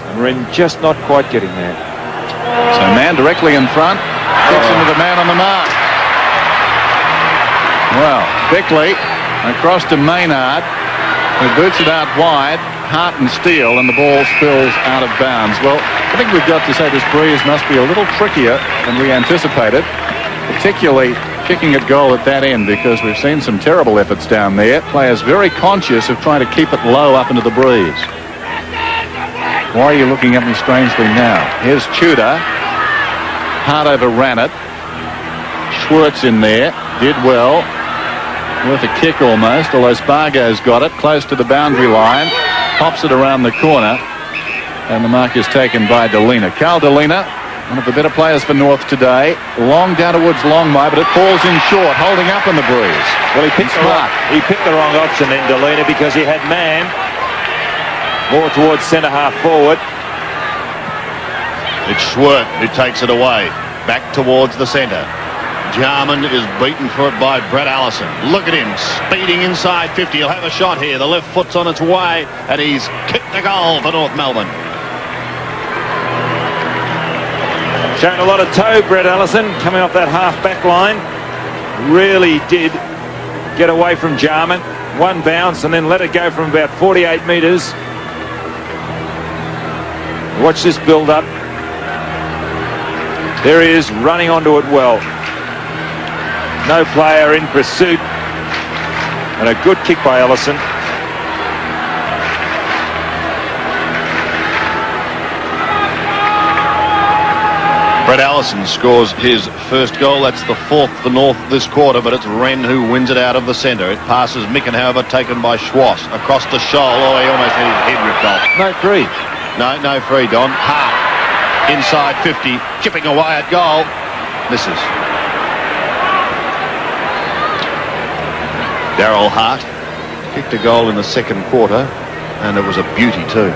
And Wren just not quite getting there. So Mann directly in front. Gets into the man on the mark. Well, Bickley across to Maynard, who boots it out wide. Hart and Steele, and the ball spills out of bounds. Well, I think we've got to say this breeze must be a little trickier than we anticipated, particularly kicking at goal at that end, because we've seen some terrible efforts down there. Players very conscious of trying to keep it low up into the breeze. Why are you looking at me strangely now? Here's Tudor. Hart overran it. Schwartz in there. Did well. Worth a kick almost, although Spargo's got it close to the boundary line. Pops it around the corner. And the mark is taken by Delina. Carl Delina, one of the better players for North today. Long down towards Longmire, but it falls in short, holding up in the breeze. Well, he picked the wrong option then, Delina, because he had Mann more towards centre half forward. It's Schwert who takes it away. Back towards the centre. Jarman is beaten for it by Brett Allison. Look at him, speeding inside 50. He'll have a shot here. The left foot's on its way, and he's kicked the goal for North Melbourne. Showing a lot of toe, Brett Allison, coming off that half-back line. Really did get away from Jarman. One bounce and then let it go from about 48 metres. Watch this build-up. There he is, running onto it well. No player in pursuit. And a good kick by Allison. Brett Allison scores his first goal. That's the fourth for North this quarter, but it's Wren who wins it out of the centre. It passes Micken, however, taken by Schwass across the shoal. Oh, he almost had his head ripped off. No free. No free, Don. Hart inside 50, chipping away at goal. Misses. Darryl Hart kicked a goal in the second quarter, and it was a beauty too.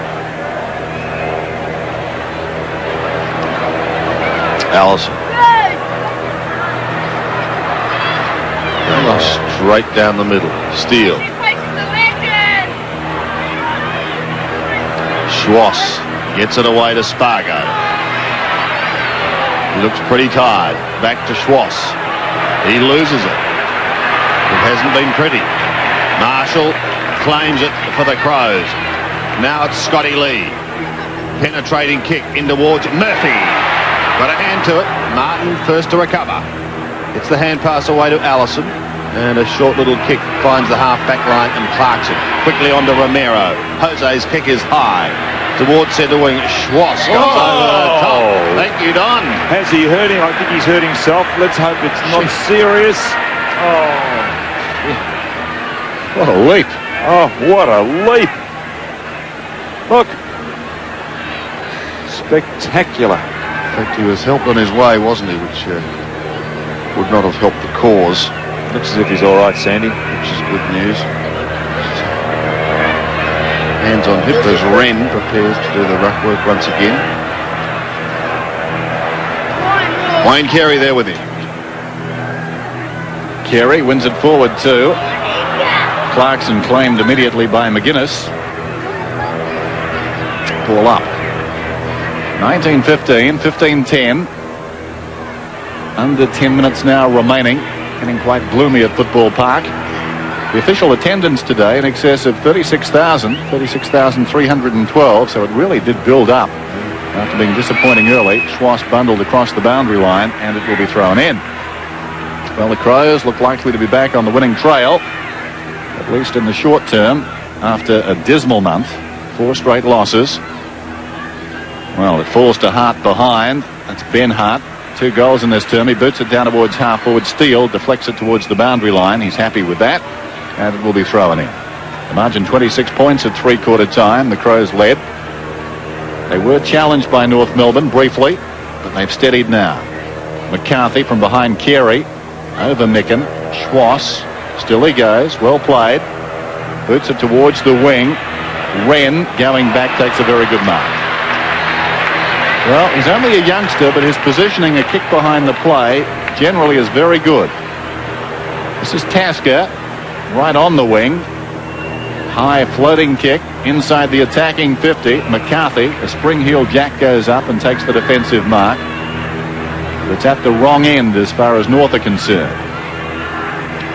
Allison. Straight down the middle. Steele. Schwass gets it away to Spargo. He looks pretty tired. Back to Schwass. He loses it. It hasn't been pretty. Marshall claims it for the Crows. Now it's Scotty Lee. Penetrating kick in towards Murphy. Got a hand to it. Martin first to recover. It's the hand pass away to Allison. And a short little kick finds the half-back line and Clarkson. Quickly on to Romero. Jose's kick is high. Towards centre wing. Schwass goes over the top. Thank you, Don. Has he hurt him? I think he's hurt himself. Let's hope it's not serious. Oh. What a leap. Oh, what a leap. Look. Spectacular. In fact, he was helped on his way, wasn't he? Which would not have helped the cause. Looks as if he's all right, Sandy. Which is good news. Hands on hip as Wren prepares to do the ruck work once again. Wayne Carey there with him. Carey wins it forward too. Clarkson claimed immediately by McGuinness. Ball up. 19-15, 15-10. Under 10 minutes now remaining. Getting quite gloomy at Football Park. The official attendance today in excess of 36,312, so it really did build up. After being disappointing early, Schwass bundled across the boundary line and it will be thrown in. Well, the Crows look likely to be back on the winning trail, at least in the short term, after a dismal month. 4 straight losses. Well, it falls to Hart behind. That's Ben Hart. 2 goals in this term. He boots it down towards half forward. Steele deflects it towards the boundary line. He's happy with that. And it will be thrown in. The margin 26 points at 3/4 time. The Crows led. They were challenged by North Melbourne briefly, but they've steadied now. McCarthy from behind Carey. Over Micken. Schwass. Still he goes. Well played. Boots it towards the wing. Wren going back takes a very good mark. Well, he's only a youngster, but his positioning, a kick behind the play, generally is very good. This is Tasker, right on the wing. High floating kick inside the attacking 50. McCarthy, a spring heel jack goes up and takes the defensive mark. But it's at the wrong end as far as North are concerned.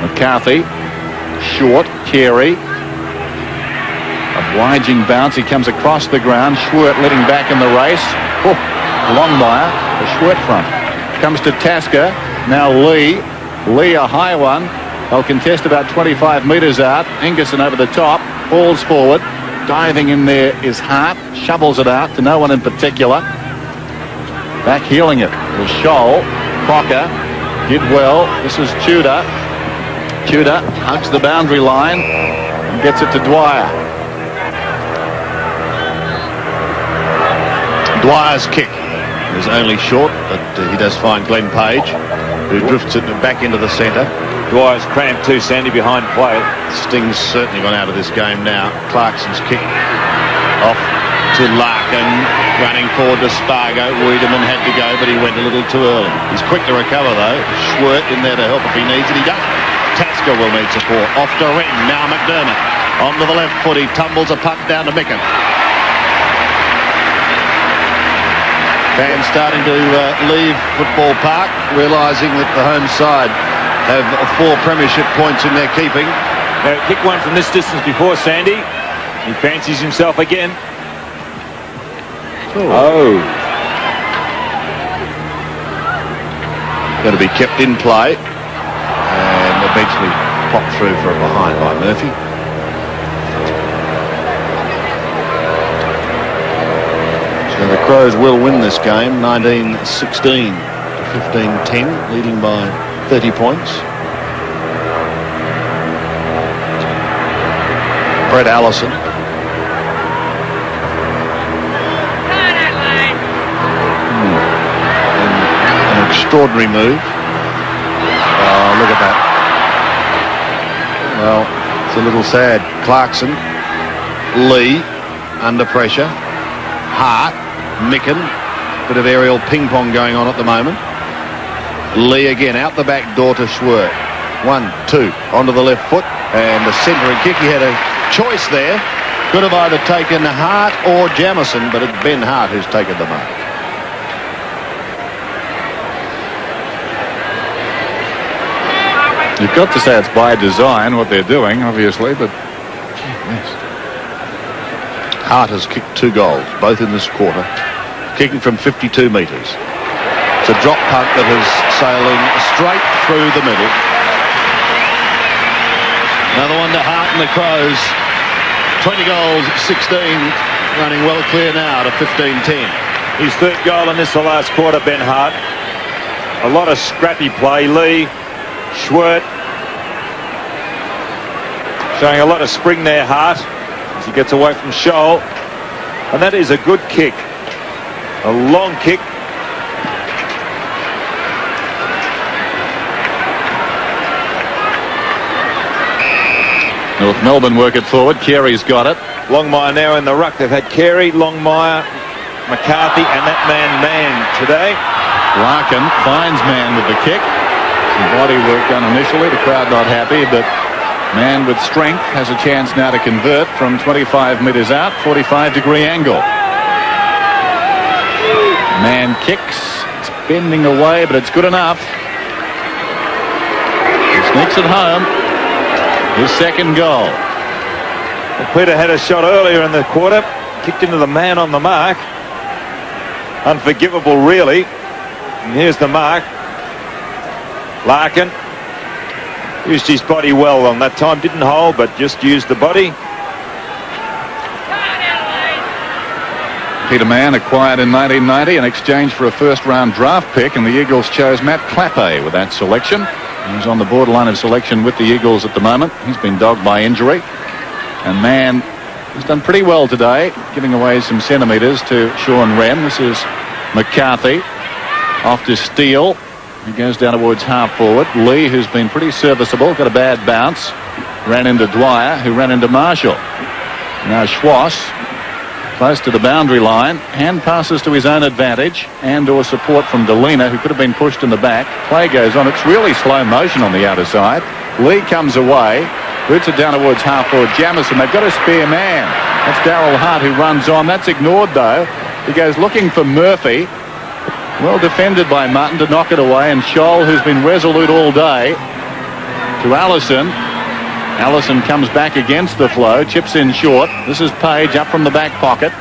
McCarthy, short, Carey. Obliging bounce, he comes across the ground. Schwert letting back in the race. Oh, Longmire, the Schwert front. Comes to Tasker. Now Lee. Lee, a high one. They'll contest about 25 metres out. Ingerson over the top. Falls forward. Diving in there is Hart. Shovels it out to no one in particular. Back heeling it was Scholl. Crocker did well. This is Tudor. Tudor hugs the boundary line and gets it to Dwyer. Dwyer's kick is only short, but he does find Glenn Page, who drifts it back into the centre. Dwyer's cramped too, Sandy, behind play. Sting's certainly gone out of this game now. Clarkson's kick off. to Larkin, running forward to Spargo. Wiedemann had to go, but he went a little too early. He's quick to recover, though. Schwert in there to help if he needs it. He does. Tasker will need support. Off to Wren. Now McDermott. Onto the left foot. He tumbles a puck down to Micken. Fans starting to leave Football Park, realising that the home side have 4 premiership points in their keeping. Now, kick one from this distance before, Sandy. He fancies himself again. Oh. Going to be kept in play and eventually popped through for a behind by Murphy. So the Crows will win this game 19-16 to 15-10, leading by 30 points. Brett Allison. An extraordinary move. Oh, look at that. Well, it's a little sad. Clarkson, Lee, under pressure. Hart, Micken, bit of aerial ping pong going on at the moment. Lee again out the back door to Schwert. 1, 2, onto the left foot, and the centering kick. He had a choice there. Could have either taken Hart or Jamison, but it's Ben Hart who's taken the mark. You've got to say it's by design what they're doing, obviously, but yes. Hart has kicked 2 goals, both in this quarter, kicking from 52 metres. It's a drop punt that is sailing straight through the middle. Another one to Hart and the Crows. 20 goals, 16, running well clear now to 15-10. His 3rd goal in this the last quarter, Ben Hart. A lot of scrappy play. Lee, Schwert, showing a lot of spring there, Hart, as he gets away from Scholl. And that is a good kick. A long kick. North Melbourne work it forward. Carey's got it. Longmire now in the ruck. They've had Carey, Longmire, McCarthy, and that man today. Larkin finds Mann with the kick. Some body work done initially. The crowd not happy, but Mann with strength has a chance now to convert from 25 metres out, 45-degree angle. Mann kicks. It's bending away, but it's good enough. He sneaks it home. His 2nd goal. Well, Peter had a shot earlier in the quarter. Kicked into the man on the mark. Unforgivable, really. And here's the mark. Larkin used his body well on that time. Didn't hold, but just used the body. Peter Mann acquired in 1990 in exchange for a 1st-round draft pick, and the Eagles chose Matt Clappe with that selection. He's on the borderline of selection with the Eagles at the moment. He's been dogged by injury. And Mann has done pretty well today, giving away some centimetres to Sean Wren. This is McCarthy off to Steele. He goes down towards half forward. Lee, who's been pretty serviceable, got a bad bounce. Ran into Dwyer, who ran into Marshall. Now Schwass, close to the boundary line. Hand passes to his own advantage and or support from Delina, who could have been pushed in the back. Play goes on. It's really slow motion on the outer side. Lee comes away. Boots it down towards half forward. Jamison, they've got a spare man. That's Darryl Hart who runs on. That's ignored, though. He goes looking for Murphy. Well defended by Martin to knock it away. And Scholl, who's been resolute all day, to Allison. Allison comes back against the flow, chips in short. This is Page up from the back pocket.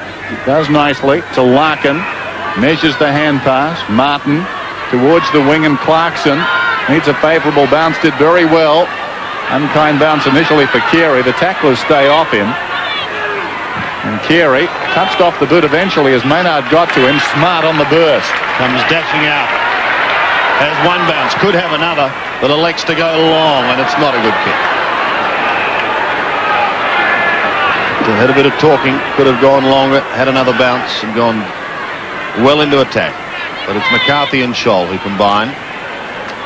Does nicely to Larkin. Measures the hand pass. Martin towards the wing, and Clarkson needs a favourable bounce. Did very well. Unkind bounce initially for Carey. The tacklers stay off him. And Carey touched off the boot eventually as Maynard got to him. Smart on the burst. Comes dashing out. Has one bounce. Could have another, but elects to go long, and it's not a good kick. Had a bit of talking, could have gone longer, had another bounce and gone well into attack. But it's McCarthy and Scholl who combine.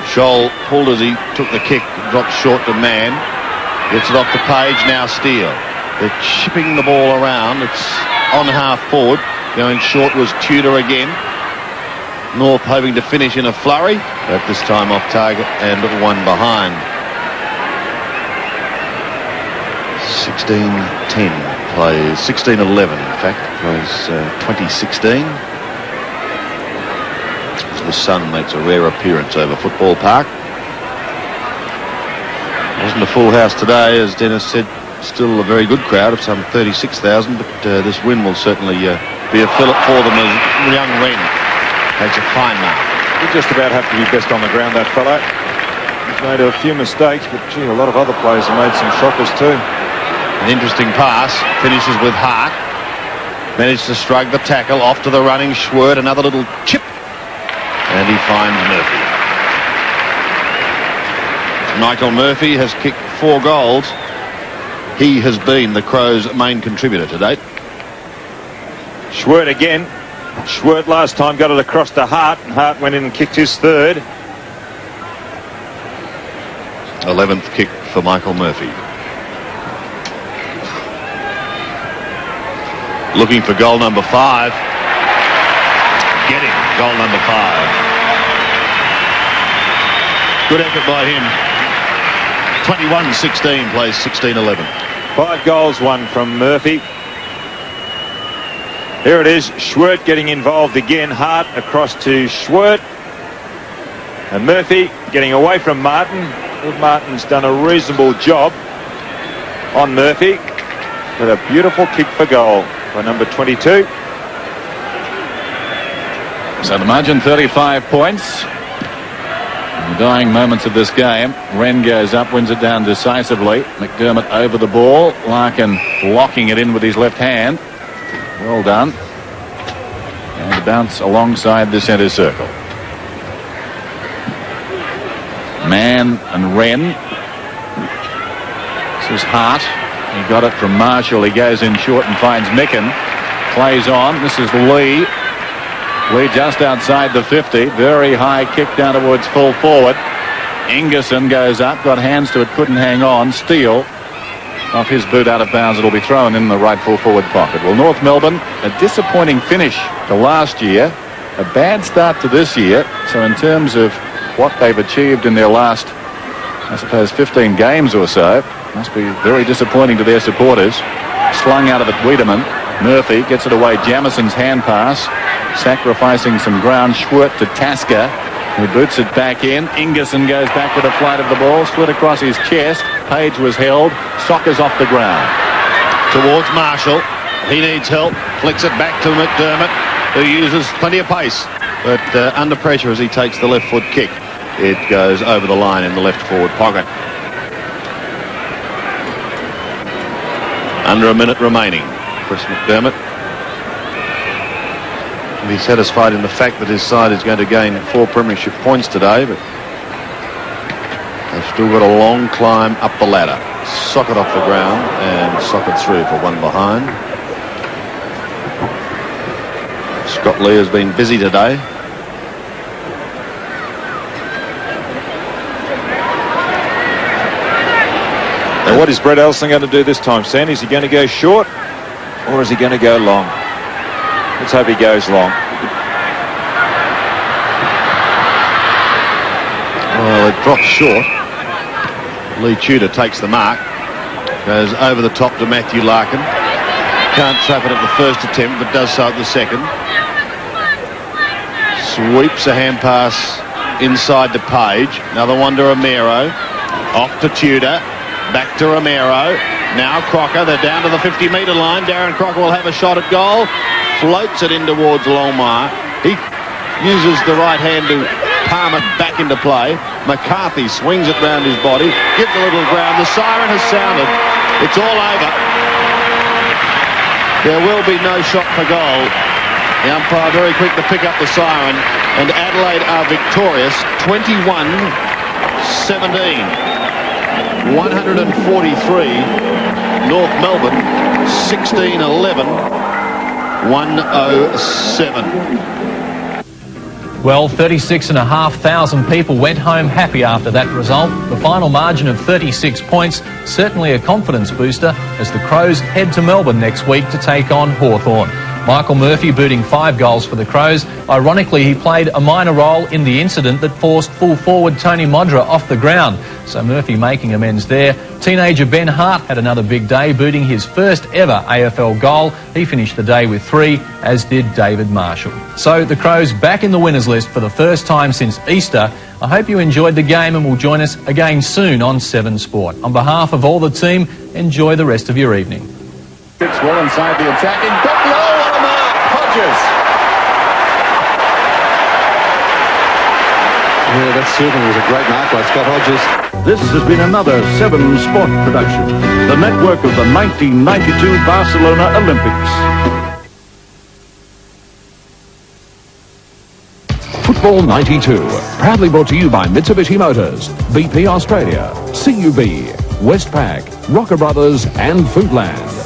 Scholl pulled as he took the kick, dropped short to Mann. Gets it off to Page, now Steele. They're chipping the ball around. It's on half forward. Going short was Tudor again. North hoping to finish in a flurry, but this time off target and one behind. 16-10 plays, 16-11 in fact, plays 2016. The sun makes a rare appearance over Football Park. Wasn't a full house today, as Dennis said. Still a very good crowd of some 36,000, but this win will certainly be a fillip for them as young Wren takes a fine mark. You just about have to be best on the ground, that fellow. He's made a few mistakes, but gee, a lot of other players have made some shockers too. An interesting pass, finishes with Hart. Managed to strike the tackle, off to the running Schwert, another little chip, and he finds Murphy. Michael Murphy has kicked 4 goals. He has been the Crows' main contributor to date. Schwert again. Schwert last time got it across to Hart, and Hart went in and kicked his 3rd. 11th kick for Michael Murphy. Looking for goal number 5. Getting goal number 5. Good effort by him. 21-16 plays 16-11. 5 goals, 1 from Murphy. Here it is, Schwert getting involved again. Hart across to Schwert. And Murphy getting away from Martin. Well, Martin's done a reasonable job on Murphy. With a beautiful kick for goal by number 22. So the margin 35 points. In the dying moments of this game, Wren goes up, wins it down decisively. McDermott over the ball. Larkin blocking it in with his left hand. Well done. And the bounce alongside the centre circle. Mann and Wren. This is Hart. He got it from Marshall. He goes in short and finds Micken. Plays on. This is Lee. Lee just outside the 50. Very high kick down towards full forward. Ingerson goes up. Got hands to it. Couldn't hang on. Steele. Off his boot out of bounds. It'll be thrown in the right full forward pocket. Well, North Melbourne, a disappointing finish to last year. A bad start to this year. So in terms of what they've achieved in their last, I suppose, 15 games or so, must be very disappointing to their supporters. Slung out of it, Wiedemann. Murphy gets it away. Jamison's hand pass. Sacrificing some ground. Schwert to Tasker, who boots it back in. Ingerson goes back with a flight of the ball. Split across his chest. Page was held. Soccer's off the ground. Towards Marshall. He needs help. Flicks it back to McDermott, who uses plenty of pace. But under pressure as he takes the left foot kick, it goes over the line in the left forward pocket. Under a minute remaining. Chris McDermott can be satisfied in the fact that his side is going to gain 4 premiership points today, but they've still got a long climb up the ladder. Sock it off the ground and sock it through for 1 behind. Scott Lee has been busy today. Now, what is Brett Elson going to do this time, Sandy? Is he going to go short or is he going to go long? Let's hope he goes long. Well, it drops short. Lee Tudor takes the mark. Goes over the top to Matthew Larkin. Can't trap it at the first attempt, but does so at the second. Sweeps a hand pass inside to Page. Another one to Romero. Off to Tudor. Back to Romero. Now Crocker. They're down to the 50-metre line. Darren Crocker will have a shot at goal. Floats it in towards Longmire. He uses the right hand to palm it back into play. McCarthy swings it round his body. Gives a little ground. The siren has sounded. It's all over. There will be no shot for goal. The umpire very quick to pick up the siren. And Adelaide are victorious. 21-17. 143. North Melbourne 16-11. 107. Well, 36,500 people went home happy after that result. The final margin of 36 points, certainly a confidence booster as the Crows head to Melbourne next week to take on Hawthorn. Michael Murphy booting 5 goals for the Crows. Ironically, he played a minor role in the incident that forced full forward Tony Modra off the ground. So Murphy making amends there. Teenager Ben Hart had another big day, booting his first ever AFL goal. He finished the day with 3, as did David Marshall. So the Crows back in the winners list for the first time since Easter. I hope you enjoyed the game and will join us again soon on 7 Sport. On behalf of all the team, enjoy the rest of your evening. It's well inside the attacking. What a mark! Hodges. Yeah, that certainly was a great mark by Scott Hodges. This has been another 7 Sport production, the network of the 1992 Barcelona Olympics. Football 92, proudly brought to you by Mitsubishi Motors, BP Australia, CUB, Westpac, Rocker Brothers and Foodland.